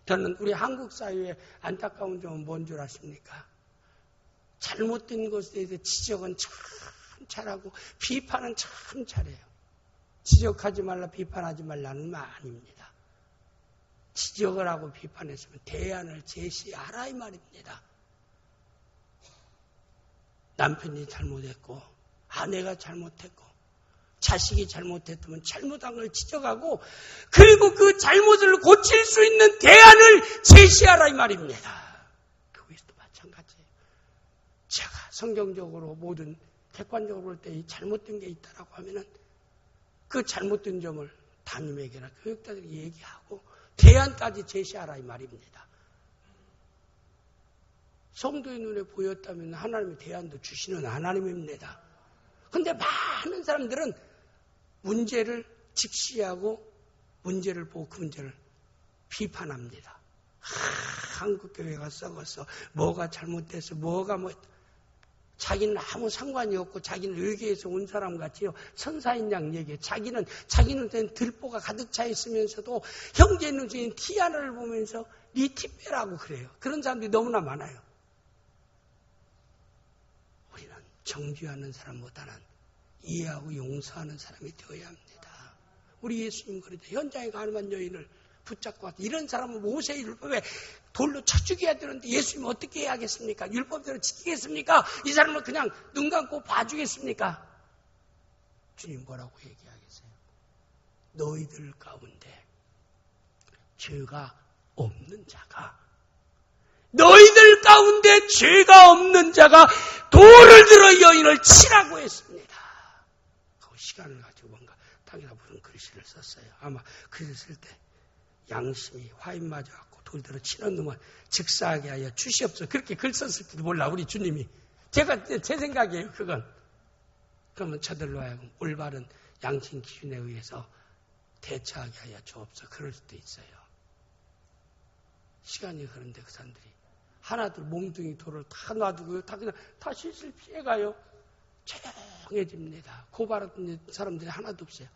저는 우리 한국 사회의 안타까운 점은 뭔 줄 아십니까? 잘못된 것에 대해서 지적은 참 잘하고 비판은 참 잘해요. 지적하지 말라 비판하지 말라는 말 아닙니다. 지적을 하고 비판했으면 대안을 제시하라 이 말입니다. 남편이 잘못했고 아내가 잘못했고 자식이 잘못했다면 잘못한 걸 지적하고 그리고 그 잘못을 고칠 수 있는 대안을 제시하라 이 말입니다. 그것도 마찬가지예요. 제가 성경적으로 모든 객관적으로 볼 때 잘못된 게 있다라고 하면은 그 잘못된 점을 담임에게나 교육자들에게 얘기하고 대안까지 제시하라 이 말입니다. 성도의 눈에 보였다면 하나님의 대안도 주시는 하나님입니다. 그런데 많은 사람들은 문제를 직시하고 문제를 보고 그 문제를 비판합니다. 한국교회가 썩어서 뭐가 잘못돼서 뭐가 자기는 아무 상관이 없고 자기는 외계에서 온 사람 같이요. 선사인 양 얘기해. 자기는 된 들보가 가득 차 있으면서도 형제 눈에 티 하나를 보면서 네 티 빼라고 그래요. 그런 사람들이 너무나 많아요. 우리는 정죄하는 사람보다는 이해하고 용서하는 사람이 되어야 합니다. 우리 예수님 그랬죠. 현장에 가늠한 여인을 붙잡고 왔다. 이런 사람은 모세의 율법에 돌로 쳐 죽여야 되는데 예수님은 어떻게 해야겠습니까? 율법대로 지키겠습니까? 이 사람을 그냥 눈 감고 봐주겠습니까? 주님 뭐라고 얘기하겠어요? 너희들 가운데 죄가 없는 자가 너희들 가운데 죄가 없는 자가 돌을 들어 여인을 치라고 했습니다. 그 시간을 가지고 뭔가 당이나 무슨 글씨를 썼어요. 아마 글을 쓸 때 양심이 화인 맞아갖고 돌 들어 치는 놈은 즉사하게 하여 주시옵소서. 그렇게 글 썼을지도 몰라 우리 주님이. 제 생각이에요. 그건. 그러면 저들로 하여금 올바른 양심 기준에 의해서 대처하게 하여 주옵소서. 그럴 수도 있어요. 시간이 흐른데 그 사람들이 하나둘 몽둥이 돌을 다 놔두고 다 그냥 다 실실 피해가요. 조용해집니다. 고발하는 사람들이 하나도 없어요.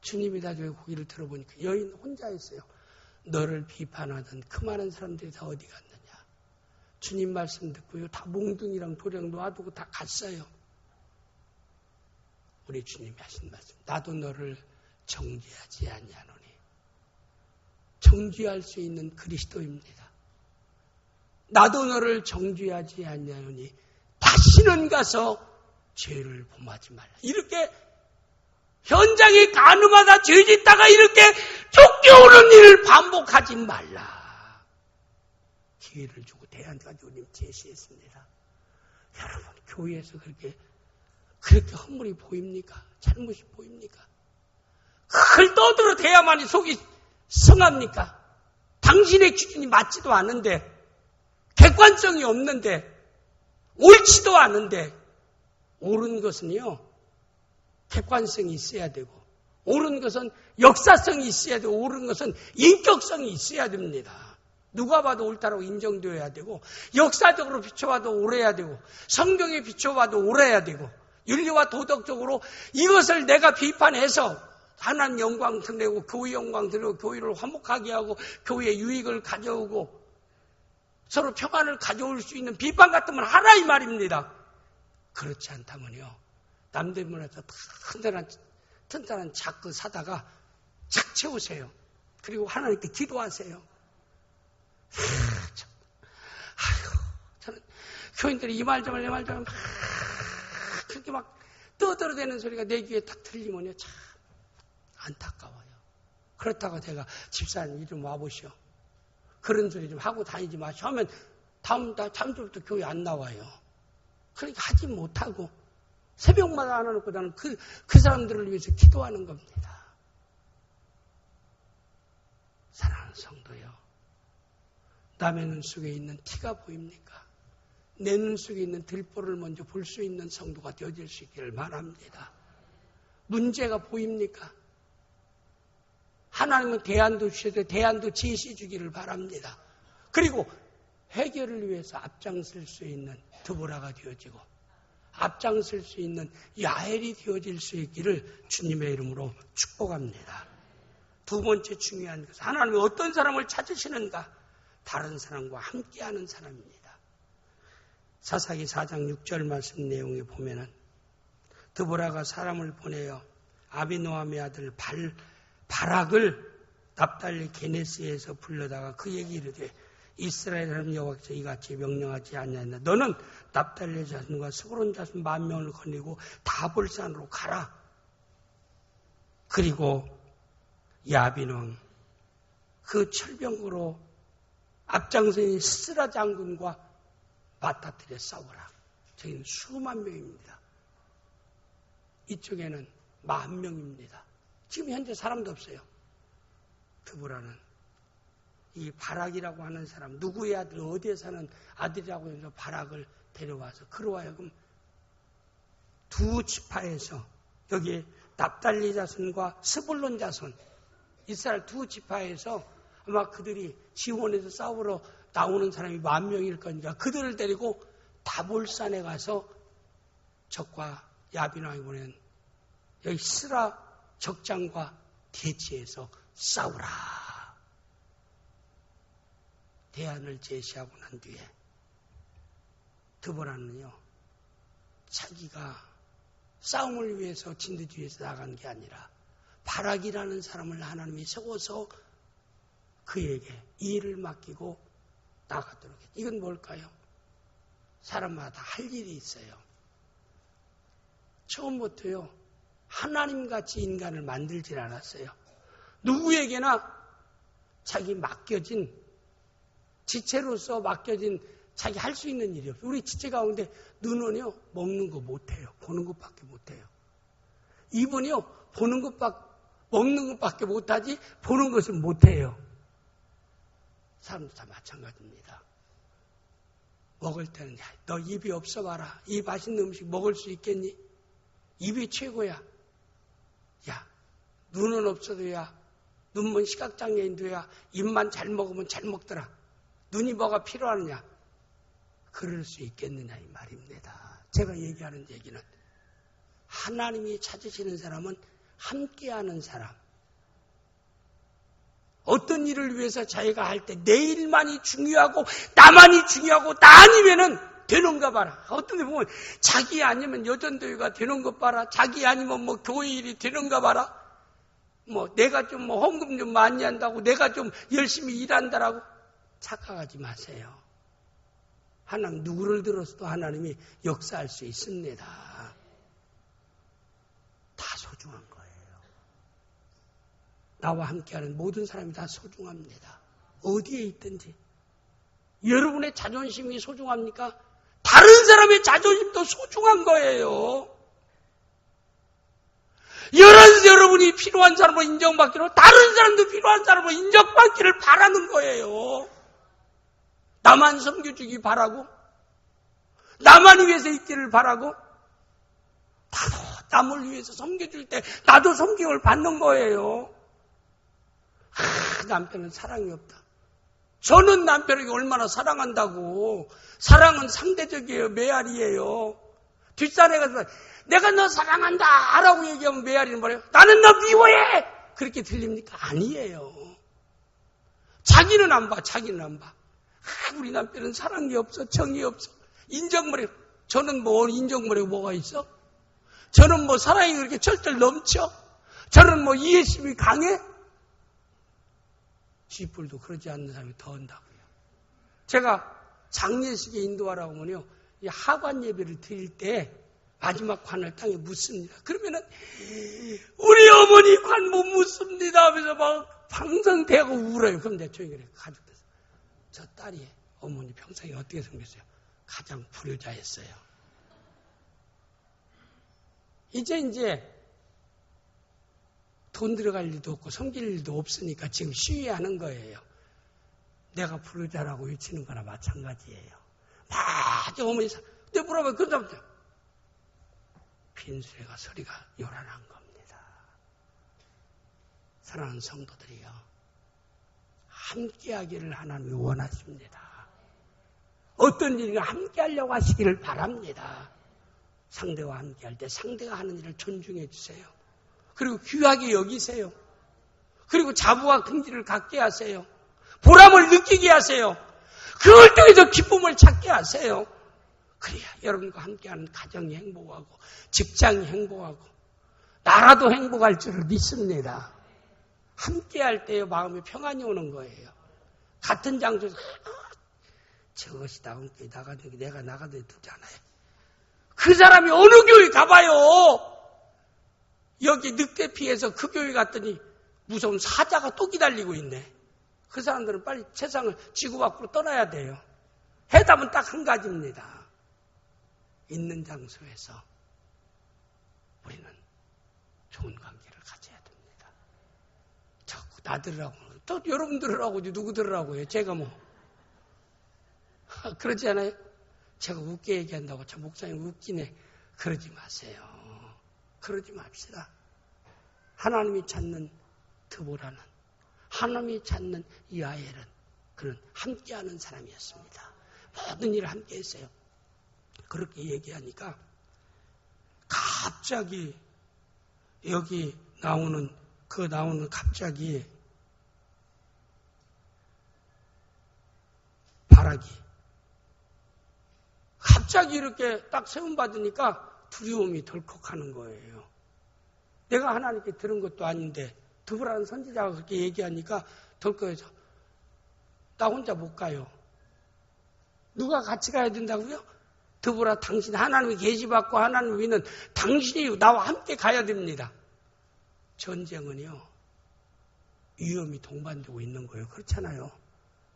주님이 나중에 고기를 들어보니까 여인 혼자 있어요. 너를 비판하던 그 많은 사람들이 다 어디 갔느냐. 주님 말씀 듣고요. 다 몽둥이랑 돌이랑 놔두고 다 갔어요. 우리 주님이 하신 말씀. 나도 너를 정죄하지 아니하노니. 정죄할 수 있는 그리스도입니다. 나도 너를 정죄하지 아니하노니 다시는 가서 죄를 범하지 말라. 이렇게 현장에 가늠하다 죄짓다가 이렇게 쫓겨오는 일을 반복하지 말라. 기회를 주고 대안까지 우리는 제시했습니다. 여러분 교회에서 그렇게 허물이 보입니까? 잘못이 보입니까? 그걸 떠들어 대야만이 속이 성합니까? 당신의 기준이 맞지도 않은데, 객관성이 없는데, 옳지도 않은데, 옳은 것은요, 객관성이 있어야 되고, 옳은 것은 역사성이 있어야 되고, 옳은 것은 인격성이 있어야 됩니다. 누가 봐도 옳다라고 인정되어야 되고, 역사적으로 비춰봐도 옳아야 되고, 성경에 비춰봐도 옳아야 되고, 윤리와 도덕적으로 이것을 내가 비판해서 하나님 영광 드리고 교회 영광 드리고 교회를 화목하게 하고 교회의 유익을 가져오고 서로 평안을 가져올 수 있는 비판 같으면 하라 이 말입니다. 그렇지 않다면요. 남들 문에서 튼튼한 자크 사다가 착 채우세요. 그리고 하나님께 기도하세요. 저는 교인들이 이 말 좀 그렇게 막 떠들어대는 소리가 내 귀에 딱 들리면요. 참 안타까워요. 그렇다고 제가 집사님 이름 와보시오. 그런 소리 좀 하고 다니지 마시오 하면 다음 주부터 교회 안 나와요. 그러니까 하지 못하고 새벽마다 안 해놓고 나는 그 사람들을 위해서 기도하는 겁니다. 사랑하는 성도요. 남의 눈 속에 있는 티가 보입니까? 내 눈 속에 있는 들보를 먼저 볼 수 있는 성도가 되어질 수 있기를 바랍니다. 문제가 보입니까? 하나님은 대안도 주셔서 대안도 제시해 주기를 바랍니다. 그리고 해결을 위해서 앞장설 수 있는 드보라가 되어지고 앞장설 수 있는 야엘이 되어질 수 있기를 주님의 이름으로 축복합니다. 두 번째 중요한 것은 하나님이 어떤 사람을 찾으시는가? 다른 사람과 함께하는 사람입니다. 사사기 4장 6절 말씀 내용에 보면은 드보라가 사람을 보내어 아비노함의 아들 바락을 납달리 게네스에서 불러다가 그에게 이르되 이스라엘 하나님 여호와께서 이같이 명령하지 않냐나 너는 납달리 자손과 스불론 자손 10,000명을 거느리고 다볼산으로 가라. 그리고 야빈 왕 그 철병으로 앞장서인 스라 장군과 맞닥뜨려 싸워라. 저희는 수만 명입니다. 이쪽에는 10,000명입니다. 지금 현재 사람도 없어요. 드보라는 이 바락이라고 하는 사람, 누구의 아들, 어디에 사는 아들이라고 해서 바락을 데려와서 그로 하여금 두 지파에서 여기에 납달리 자손과 스불론 자손, 이스라엘 두 지파에서 아마 그들이 지원해서 싸우러 나오는 사람이 10,000명일 거니까 그들을 데리고 다볼산에 가서 적과 야빈왕이 보낸 여기 스라 적장과 대치해서 싸우라. 대안을 제시하고 난 뒤에 드보라는요, 자기가 싸움을 위해서 진드지에서 나간 게 아니라 바락이라는 사람을 하나님이 세워서 그에게 일을 맡기고 나가도록 했죠. 이건 뭘까요? 사람마다 할 일이 있어요. 처음부터요, 하나님같이 인간을 만들질 않았어요. 누구에게나 자기 맡겨진 지체로서 맡겨진 자기 할 수 있는 일이 없어요. 우리 지체 가운데 눈은요, 먹는 거 못해요. 보는 것밖에 못해요. 입은요, 먹는 것밖에 못하지 보는 것은 못해요. 사람도 다 마찬가지입니다. 먹을 때는 너 입이 없어 봐라. 이 맛있는 음식 먹을 수 있겠니? 입이 최고야. 야, 눈은 없어도 눈먼 시각장애인도 입만 잘 먹으면 잘 먹더라. 눈이 뭐가 필요하느냐? 그럴 수 있겠느냐 이 말입니다. 제가 얘기하는 얘기는 하나님이 찾으시는 사람은 함께하는 사람. 어떤 일을 위해서 자기가 할 때 내 일만이 중요하고 나만이 중요하고 나 아니면은 되는가 봐라. 어떤 데 보면 자기 아니면 여전도회가 되는 것 봐라. 자기 아니면 뭐 교회 일이 되는가 봐라. 뭐 내가 좀 헌금 좀 많이 한다고 내가 좀 열심히 일한다라고 착각하지 마세요. 하나님 누구를 들어서도 하나님이 역사할 수 있습니다. 다 소중한 거예요. 나와 함께하는 모든 사람이 다 소중합니다. 어디에 있든지. 여러분의 자존심이 소중합니까? 다른 사람의 자존심도 소중한 거예요. 여러분이 필요한 사람으로 인정받기로 다른 사람도 필요한 사람으로 인정받기를 바라는 거예요. 나만 섬겨주기 바라고 나만 위해서 있기를 바라고 나도 남을 위해서 섬겨줄 때 나도 섬김을 받는 거예요. 남편은 사랑이 없다. 저는 남편에게 얼마나 사랑한다고. 사랑은 상대적이에요. 메아리예요. 뒷산에 가서 내가 너 사랑한다 라고 얘기하면 메아리는 뭐래요? 나는 너 미워해. 그렇게 들립니까? 아니에요. 자기는 안 봐. 우리 남편은 사랑이 없어. 정이 없어. 인정머리. 저는 뭐 인정머리가 뭐가 있어? 저는 뭐 사랑이 그렇게 철철 넘쳐? 저는 뭐 이해심이 강해? 쥐뿔도 그러지 않는 사람이 더 한다고요. 제가 장례식에 인도하라고 하면요. 이 하관 예배를 드릴 때 마지막 관을 땅에 묻습니다. 그러면은 우리 어머니 관 못 묻습니다 하면서 막 방성대고 울어요. 그럼 내가 조용히 그래. 가족들. 저 딸이 어머니 평생에 어떻게 생겼어요? 가장 불효자였어요. 이제 돈 들어갈 일도 없고 섬길 일도 없으니까 지금 시위하는 거예요. 내가 불효자라고 외치는 거나 마찬가지예요. 맞아, 어머니. 내 물어보면 그 사람들 빈수레가 소리가 요란한 겁니다. 사랑하는 성도들이요. 함께하기를 하나님이 원하십니다. 어떤 일이나 함께하려고 하시기를 바랍니다. 상대와 함께할 때 상대가 하는 일을 존중해 주세요. 그리고 귀하게 여기세요. 그리고 자부와 긍지를 갖게 하세요. 보람을 느끼게 하세요. 그걸 통해서 기쁨을 찾게 하세요. 그래야 여러분과 함께하는 가정이 행복하고 직장이 행복하고 나라도 행복할 줄을 믿습니다. 함께할 때요 마음에 평안이 오는 거예요. 같은 장소에서 저것이 다음 교회 나가도 내가 나가도 두잖아요. 그 사람이 어느 교회 가봐요. 여기 늑대 피해서 그 교회 갔더니 무서운 사자가 또 기다리고 있네. 그 사람들은 빨리 세상을 지구 밖으로 떠나야 돼요. 해답은 딱 한 가지입니다. 있는 장소에서 우리는 좋은 관계를 가져야 됩니다. 자꾸 나들으라고 또 여러분들으라고 누구들으라고 제가 뭐 그러지 않아요? 제가 웃게 얘기한다고 저 목사님 웃기네. 그러지 마세요. 그러지 맙시다. 하나님이 찾는 드보라는 하나님이 찾는 야엘은 그는 함께하는 사람이었습니다. 모든 일을 함께 했어요. 그렇게 얘기하니까 갑자기 여기 나오는 갑자기 바라기 갑자기 이렇게 딱 세움받으니까 두려움이 덜컥하는 거예요. 내가 하나님께 들은 것도 아닌데 드보라는 선지자가 그렇게 얘기하니까 덜컥해서 나 혼자 못 가요. 누가 같이 가야 된다고요? 드보라 당신 하나님이 계시받고 하나님을 믿는 당신이 나와 함께 가야 됩니다. 전쟁은요 위험이 동반되고 있는 거예요. 그렇잖아요.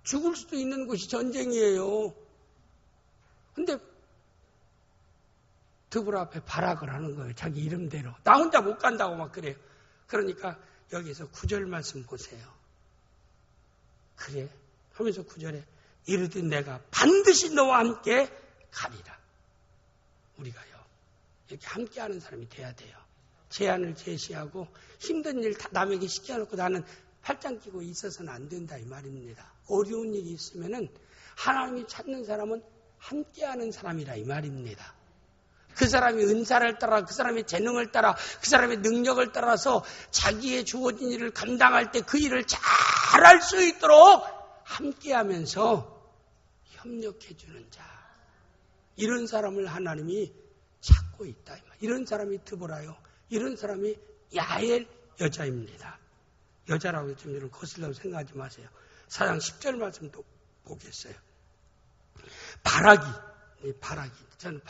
죽을 수도 있는 곳이 전쟁이에요. 근데 드보라 앞에 발악을 하는 거예요. 자기 이름대로. 나 혼자 못 간다고 막 그래요. 그러니까 여기서 9절 말씀 보세요. 그래 하면서 9절에 이르되 내가 반드시 너와 함께 가리라. 우리가요. 이렇게 함께하는 사람이 돼야 돼요. 제안을 제시하고 힘든 일 다 남에게 시켜놓고 나는 팔짱 끼고 있어서는 안 된다 이 말입니다. 어려운 일이 있으면은 하나님이 찾는 사람은 함께하는 사람이라 이 말입니다. 그 사람이 은사를 따라 그 사람의 재능을 따라 그 사람의 능력을 따라서 자기의 주어진 일을 감당할 때 그 일을 잘할 수 있도록 함께하면서 협력해주는 자. 이런 사람을 하나님이 찾고 있다. 이런 사람이 드보라요. 이런 사람이 야엘 여자입니다. 여자라고 좀 이런 거슬려고 생각하지 마세요. 4장 10절 말씀도 보겠어요. 바락이. 저는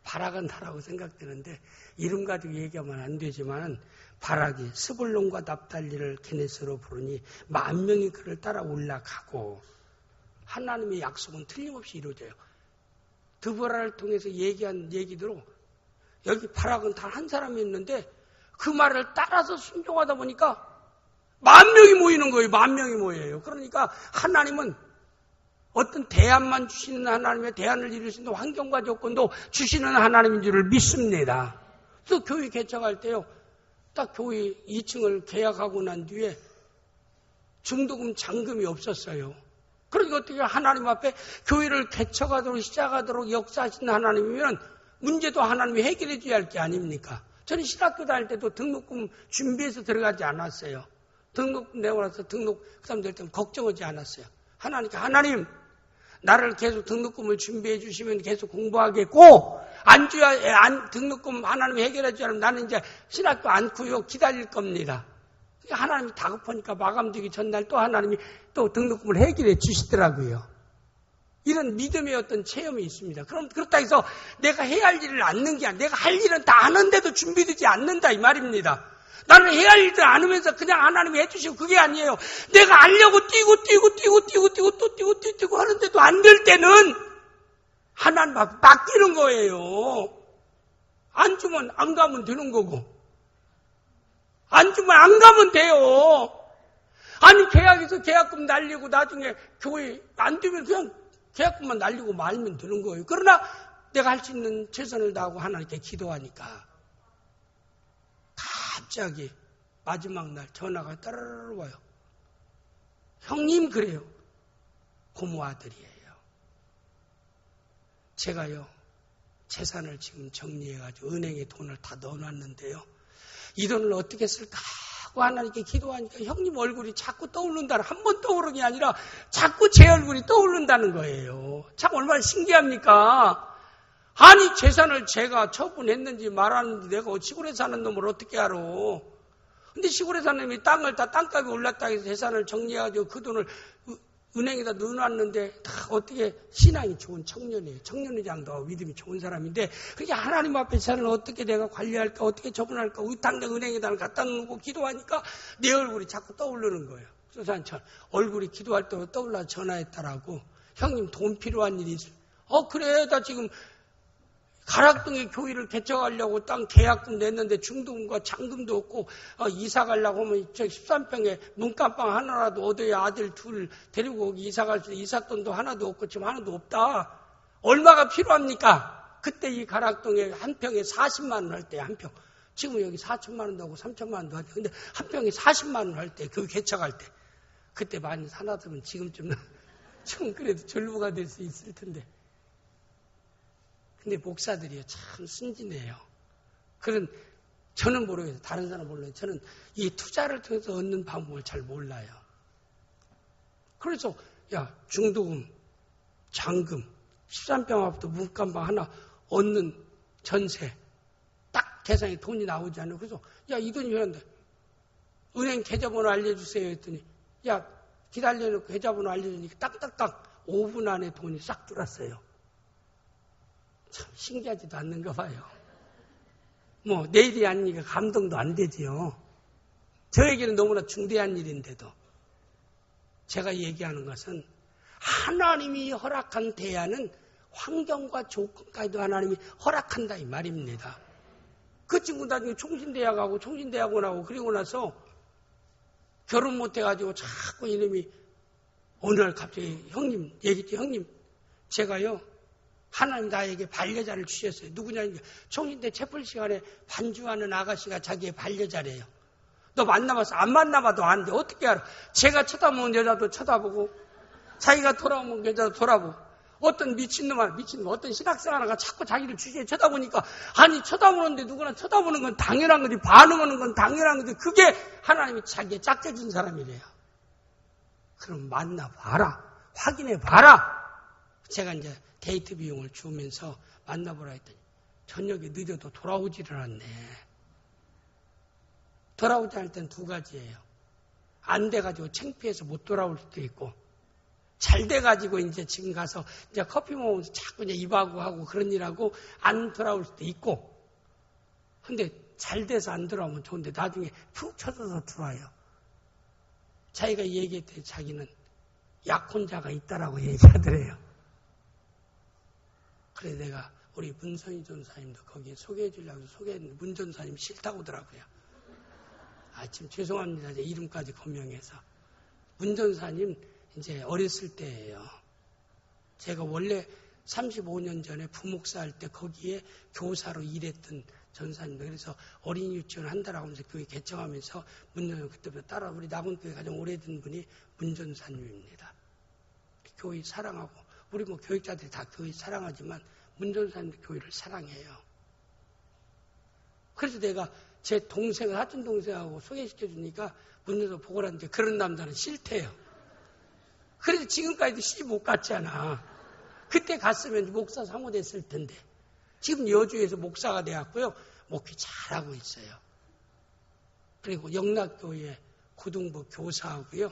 바락은 나라고 생각되는데 이름 가지고 얘기하면 안 되지만 바락이 스불론과 납달리를 게네스로 부르니 10,000명이 그를 따라 올라가고 하나님의 약속은 틀림없이 이루어져요. 드보라를 통해서 얘기한 얘기대로 여기 바락은 단 한 사람이 있는데 그 말을 따라서 순종하다 보니까 10,000명이 모이는 거예요. 10,000명이 모여요. 그러니까 하나님은 어떤 대안만 주시는 하나님의 대안을 이루시는 환경과 조건도 주시는 하나님인 줄을 믿습니다. 그래서 교회 개척할 때요. 딱 교회 2층을 계약하고 난 뒤에 중도금 잔금이 없었어요. 그러니까 어떻게 하나님 앞에 교회를 개척하도록 시작하도록 역사하시는 하나님이면 문제도 하나님이 해결해 줘야 할 게 아닙니까? 저는 신학교 다닐 때도 등록금 준비해서 들어가지 않았어요. 등록금 내고 나서 그 사람 될 때는 걱정하지 않았어요. 하나님 나를 계속 등록금을 준비해 주시면 계속 공부하겠고 등록금 하나님이 해결해 주면 나는 이제 신학교 않고요 기다릴 겁니다. 하나님이 다급하니까 마감되기 전날 또 하나님이 또 등록금을 해결해 주시더라고요. 이런 믿음의 어떤 체험이 있습니다. 그럼 그렇다 해서 내가 해야 할 일을 않는 게 아니라 내가 할 일은 다 아는데도 준비되지 않는다 이 말입니다. 나는 해야 할 일을 안 하면서 그냥 하나님이 해주시고 그게 아니에요. 내가 하려고 뛰고 하는데도 안 될 때는 하나님 앞에 맡기는 거예요. 안 주면 안 가면 되는 거고. 안 주면 안 가면 돼요. 아니 계약에서 계약금 날리고 나중에 교회 안 되면 그냥 계약금만 날리고 말면 되는 거예요. 그러나 내가 할 수 있는 최선을 다하고 하나님께 기도하니까 갑자기 마지막 날 전화가 따르르 와요. 형님 그래요. 고모 아들이에요. 제가요 재산을 지금 정리해가지고 은행에 돈을 다 넣어놨는데요. 이 돈을 어떻게 쓸까 하고 하나님께 기도하니까 형님 얼굴이 자꾸 떠오른다는 한 번 떠오르는 게 아니라 자꾸 제 얼굴이 떠오른다는 거예요. 참 얼마나 신기합니까? 아니 재산을 제가 처분했는지 말았는지 내가 시골에 사는 놈을 어떻게 알아. 근데 시골에 사는 놈이 땅을 다 땅값이 올랐다 해서 재산을 정리해가지고 그 돈을 은행에다 넣어놨는데 다 어떻게 신앙이 좋은 청년이에요. 청년회장도 믿음이 좋은 사람인데 그게 하나님 앞에 재산을 어떻게 내가 관리할까 어떻게 처분할까 당장 은행에다 갖다 놓고 기도하니까 내 얼굴이 자꾸 떠오르는 거예요. 그래서 얼굴이 기도할 때 떠올라 전화했다라고 형님 돈 필요한 일이 있어요. 그래 나 지금 가락동에 교회를 개척하려고 땅 계약금 냈는데 중도금과 잔금도 없고 이사 가려고 하면 저 13평에 문간방 하나라도 얻어야 아들 둘 데리고 거기 이사 갈 수 이삿돈도 하나도 없고 지금 하나도 없다. 얼마가 필요합니까? 그때 이 가락동에 한 평에 40만 원 할 때 한 평. 지금 여기 4천만 원도 하고 3천만 원도 하죠. 근데 한 평에 40만 원 할 때 교회 개척할 때 그때 많이 사놨으면 지금쯤은 좀 그래도 전부가 될 수 있을 텐데. 근데 목사들이요 참 순진해요. 저는 모르겠어요. 다른 사람 몰라요. 저는 이 투자를 통해서 얻는 방법을 잘 몰라요. 그래서 중도금, 잔금, 13평 앞부터 문간방 하나 얻는 전세 딱 계산에 돈이 나오지 않아요. 그래서 이 돈이 필요한데 은행 계좌번호 알려주세요 했더니 기다려놓고 계좌번호 알려주니까 딱딱딱 5분 안에 돈이 싹 들어왔어요. 참 신기하지도 않는가 봐요. 내일이 아니니까 감동도 안 되지요. 저에게는 너무나 중대한 일인데도 제가 얘기하는 것은 하나님이 허락한 대안은 환경과 조건까지도 하나님이 허락한다 이 말입니다. 그 친구 나중에 총신대학 가고 총신대학원 하고 그리고 나서 결혼 못해가지고 자꾸 이놈이 어느 날 갑자기 형님 얘기했지. 형님 제가요 하나님 나에게 반려자를 주셨어요. 누구냐? 총신대 채플 시간에 반주하는 아가씨가 자기의 반려자래요. 너 만나봐서 안 만나봐도 안 돼. 어떻게 알아? 제가 쳐다보는 여자도 쳐다보고 자기가 돌아오는 여자도 돌아보고 어떤 미친놈 어떤 신학생 하나가 자꾸 자기를 주위에 쳐다보니까 아니 쳐다보는데 누구나 쳐다보는 건 당연한 거지 반응하는 건 당연한 거지 그게 하나님이 자기에 짝져준 사람이래요. 그럼 만나봐라. 확인해봐라. 제가 이제 데이트 비용을 주면서 만나보라 했더니 저녁에 늦어도 돌아오지를 않네. 돌아오지 않을 땐 두 가지예요. 안 돼가지고 창피해서 못 돌아올 수도 있고 잘 돼가지고 이제 지금 가서 이제 커피 먹으면서 자꾸 이제 입하고 하고 그런 일하고 안 돌아올 수도 있고 근데 잘 돼서 안 돌아오면 좋은데 나중에 푹 쳐져서 들어와요. 자기가 얘기했더니 자기는 약혼자가 있다라고 얘기하더래요. 그래서 내가 우리 문선희 전사님도 거기에 소개해 주려고 소개했는데 문 전사님 싫다고 하더라고요. 지금 죄송합니다. 이제 이름까지 거명해서. 문 전사님 이제 어렸을 때예요. 제가 원래 35년 전에 부목사 할 때 거기에 교사로 일했던 전사님도 그래서 어린이 유치원 한다라고 하면서 교회 개청하면서 문 전사님 그때부터 따라 우리 낙원교회 가장 오래된 분이 문 전사님입니다. 교회 사랑하고 우리 뭐 교육자들이 다 교회 사랑하지만 문 전사님도 교회를 사랑해요. 그래서 내가 제 동생을 사촌 동생하고 소개시켜 주니까 문 전사 보고 나는데 그런 남자는 싫대요. 그래서 지금까지도 시집 못 갔잖아. 그때 갔으면 목사 사모됐을 텐데. 지금 여주에서 목사가 되었고요. 목회 잘하고 있어요. 그리고 영락교회 고등부 교사하고요.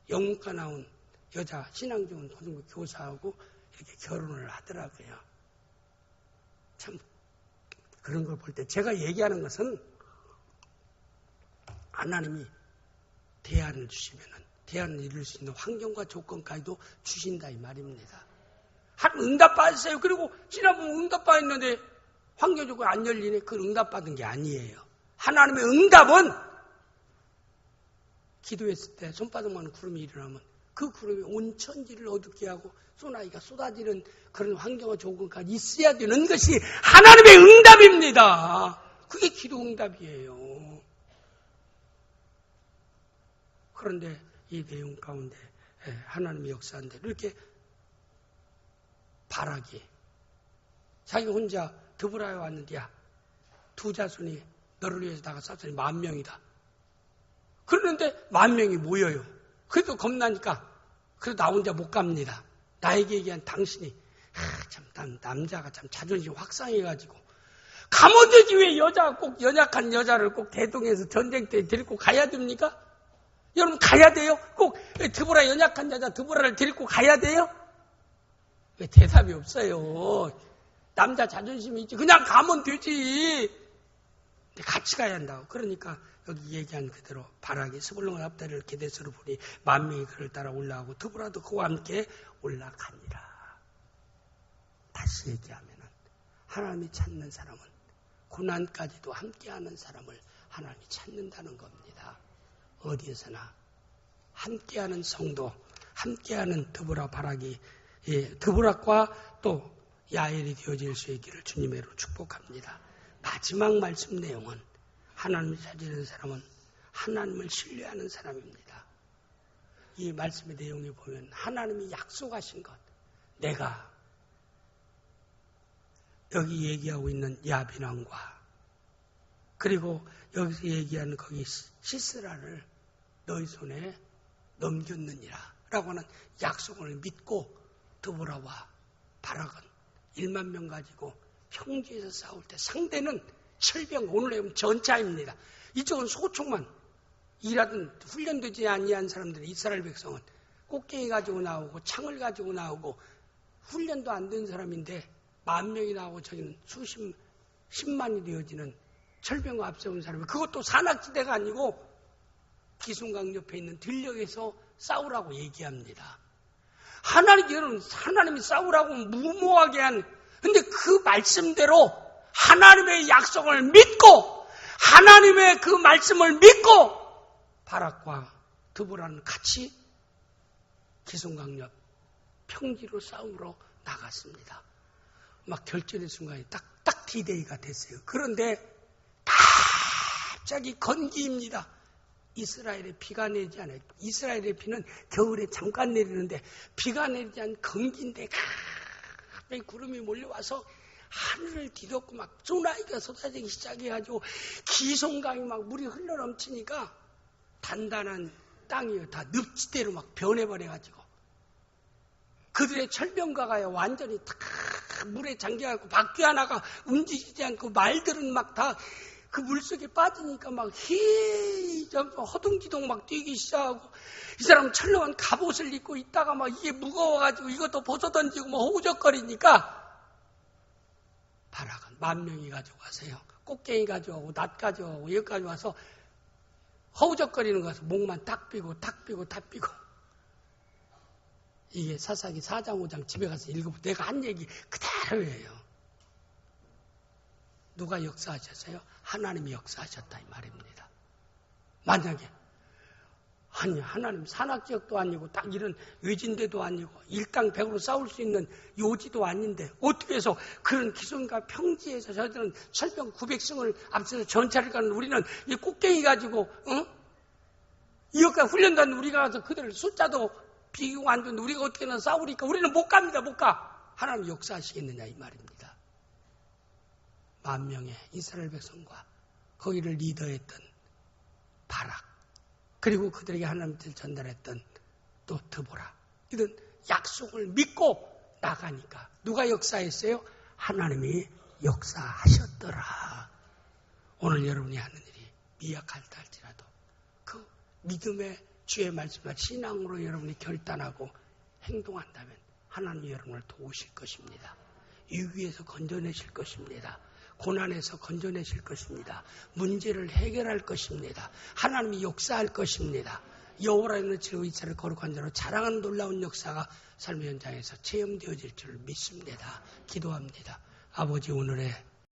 영문과 나온 여자 신앙 좋은 고등부 교사하고 이렇게 결혼을 하더라고요. 참 그런 걸 볼 때 제가 얘기하는 것은 하나님이 대안을 주시면은 대안을 이룰 수 있는 환경과 조건까지도 주신다 이 말입니다. 한 응답받으세요. 그리고 지나보면 응답받았는데 환경 조건이 안 열리네. 그건 응답받은 게 아니에요. 하나님의 응답은 기도했을 때 손바닥만한 구름이 일어나면 그 구름이 온 천지를 어둡게 하고 소나기가 쏟아지는 그런 환경과 조건까지 있어야 되는 것이 하나님의 응답입니다. 그게 기도 응답이에요. 그런데 이 내용 가운데 하나님의 역사인데 이렇게 바라기 자기 혼자 드보라에 왔는데 야, 두 자손이 너를 위해서 나가 싸우니 10,000명이다. 그러는데 10,000명이 모여요. 그래도 겁나니까 그래도 나 혼자 못 갑니다. 나에게 얘기한 당신이 참 남자가 참 자존심 확상해가지고 가면 되지 왜 여자가 꼭 연약한 여자를 꼭 대동해서 전쟁터에 데리고 가야 됩니까? 여러분 가야 돼요? 꼭 드보라 연약한 여자 드보라를 데리고 가야 돼요? 왜 대답이 없어요? 남자 자존심이 있지. 그냥 가면 되지. 근데 같이 가야 한다고. 그러니까 여기 얘기한 그대로 바라기 스불론 앞다리를 게데스로 보니 10,000명이 그를 따라 올라가고 드보라도 그와 함께 올라가니라. 다시 얘기하면은 하나님이 찾는 사람은 고난까지도 함께하는 사람을 하나님이 찾는다는 겁니다. 어디에서나 함께하는 성도, 함께하는 드보라 바라기, 드보라과 또 야엘이 되어질 수 있기를 주님으로 축복합니다. 마지막 말씀 내용은 하나님을 찾는 사람은 하나님을 신뢰하는 사람입니다. 이 말씀의 내용을 보면 하나님이 약속하신 것, 내가 여기 얘기하고 있는 야빈왕과 그리고 여기서 얘기하는 거기 시스라를 너희 손에 넘겼느니라 라고 하는 약속을 믿고 드보라와 바락은 10,000명 가지고 평지에서 싸울 때 상대는 철병, 오늘 보면 전차입니다. 이쪽은 소총만 일하든 훈련되지 아니한 사람들, 이스라엘 백성은 꽃갱이 가지고 나오고 창을 가지고 나오고 훈련도 안 된 사람인데 10,000명이 나오고 저기는 수십, 10만이 되어지는 철병과 앞세운 사람이 그것도 산악지대가 아니고 기슭강 옆에 있는 들녘에서 싸우라고 얘기합니다. 하나님이 싸우라고 무모하게 근데 그 말씀대로 하나님의 약속을 믿고 하나님의 그 말씀을 믿고 바락과 드보라는 같이 기송강력 평지로 싸우러 나갔습니다. 막 결전의 순간이 딱 D-Day가 됐어요. 그런데 갑자기 건기입니다. 이스라엘에 비가 내리지 않아요. 이스라엘의 비는 겨울에 잠깐 내리는데 비가 내리지 않은 건기인데 갑자기 구름이 몰려와서 하늘을 뒤덮고 막 소나기가 쏟아지기 시작해가지고 기송강이 막 물이 흘러넘치니까 단단한 땅이 다 늪지대로 막 변해버려가지고 그들의 철병가가 완전히 다 물에 잠겨가지고 바퀴 하나가 움직이지 않고 말들은 막 다 그 물속에 빠지니까 막 허둥지둥 막 뛰기 시작하고 이 사람 철렁한 갑옷을 입고 있다가 막 이게 무거워가지고 이것도 벗어던지고 막 호적거리니까 바락은 10,000명이 가져가세요. 꽃갱이 가져오고 낫 가져오고 여기까지 와서 허우적거리는 거 같아서 목만 딱 삐고 이게 사사기 4장 5장 집에 가서 읽어보면 내가 한 얘기 그대로예요. 누가 역사하셨어요? 하나님이 역사하셨다 이 말입니다. 만약에 하나님 산악지역도 아니고 딱 이런 외진데도 아니고 일당백으로 싸울 수 있는 요지도 아닌데 어떻게 해서 그런 기손과 평지에서 저들은 철병 900승을 앞서서 전차를 가는 우리는 이 꽃갱이 가지고 이것까지 훈련도 안 우리가 가서 그들 숫자도 비교가 안 되는데 우리가 어떻게나 싸우니까 우리는 못 갑니다. 못 가. 하나님 역사하시겠느냐 이 말입니다. 10,000명의 이스라엘 백성과 거기를 리더했던 바락 그리고 그들에게 하나님을 전달했던 또 드보라 이런 약속을 믿고 나가니까 누가 역사했어요? 하나님이 역사하셨더라. 오늘 여러분이 하는 일이 미약할다 할지라도 그 믿음의 주의 말씀과 신앙으로 여러분이 결단하고 행동한다면 하나님이 여러분을 도우실 것입니다. 위기에서 건져내실 것입니다. 고난에서 건져내실 것입니다. 문제를 해결할 것입니다. 하나님이 역사할 것입니다. 여호와라 있는 칠고 이스라엘 거룩한 자로 자랑하는 놀라운 역사가 삶의 현장에서 체험되어질 줄 믿습니다. 기도합니다. 아버지 오늘의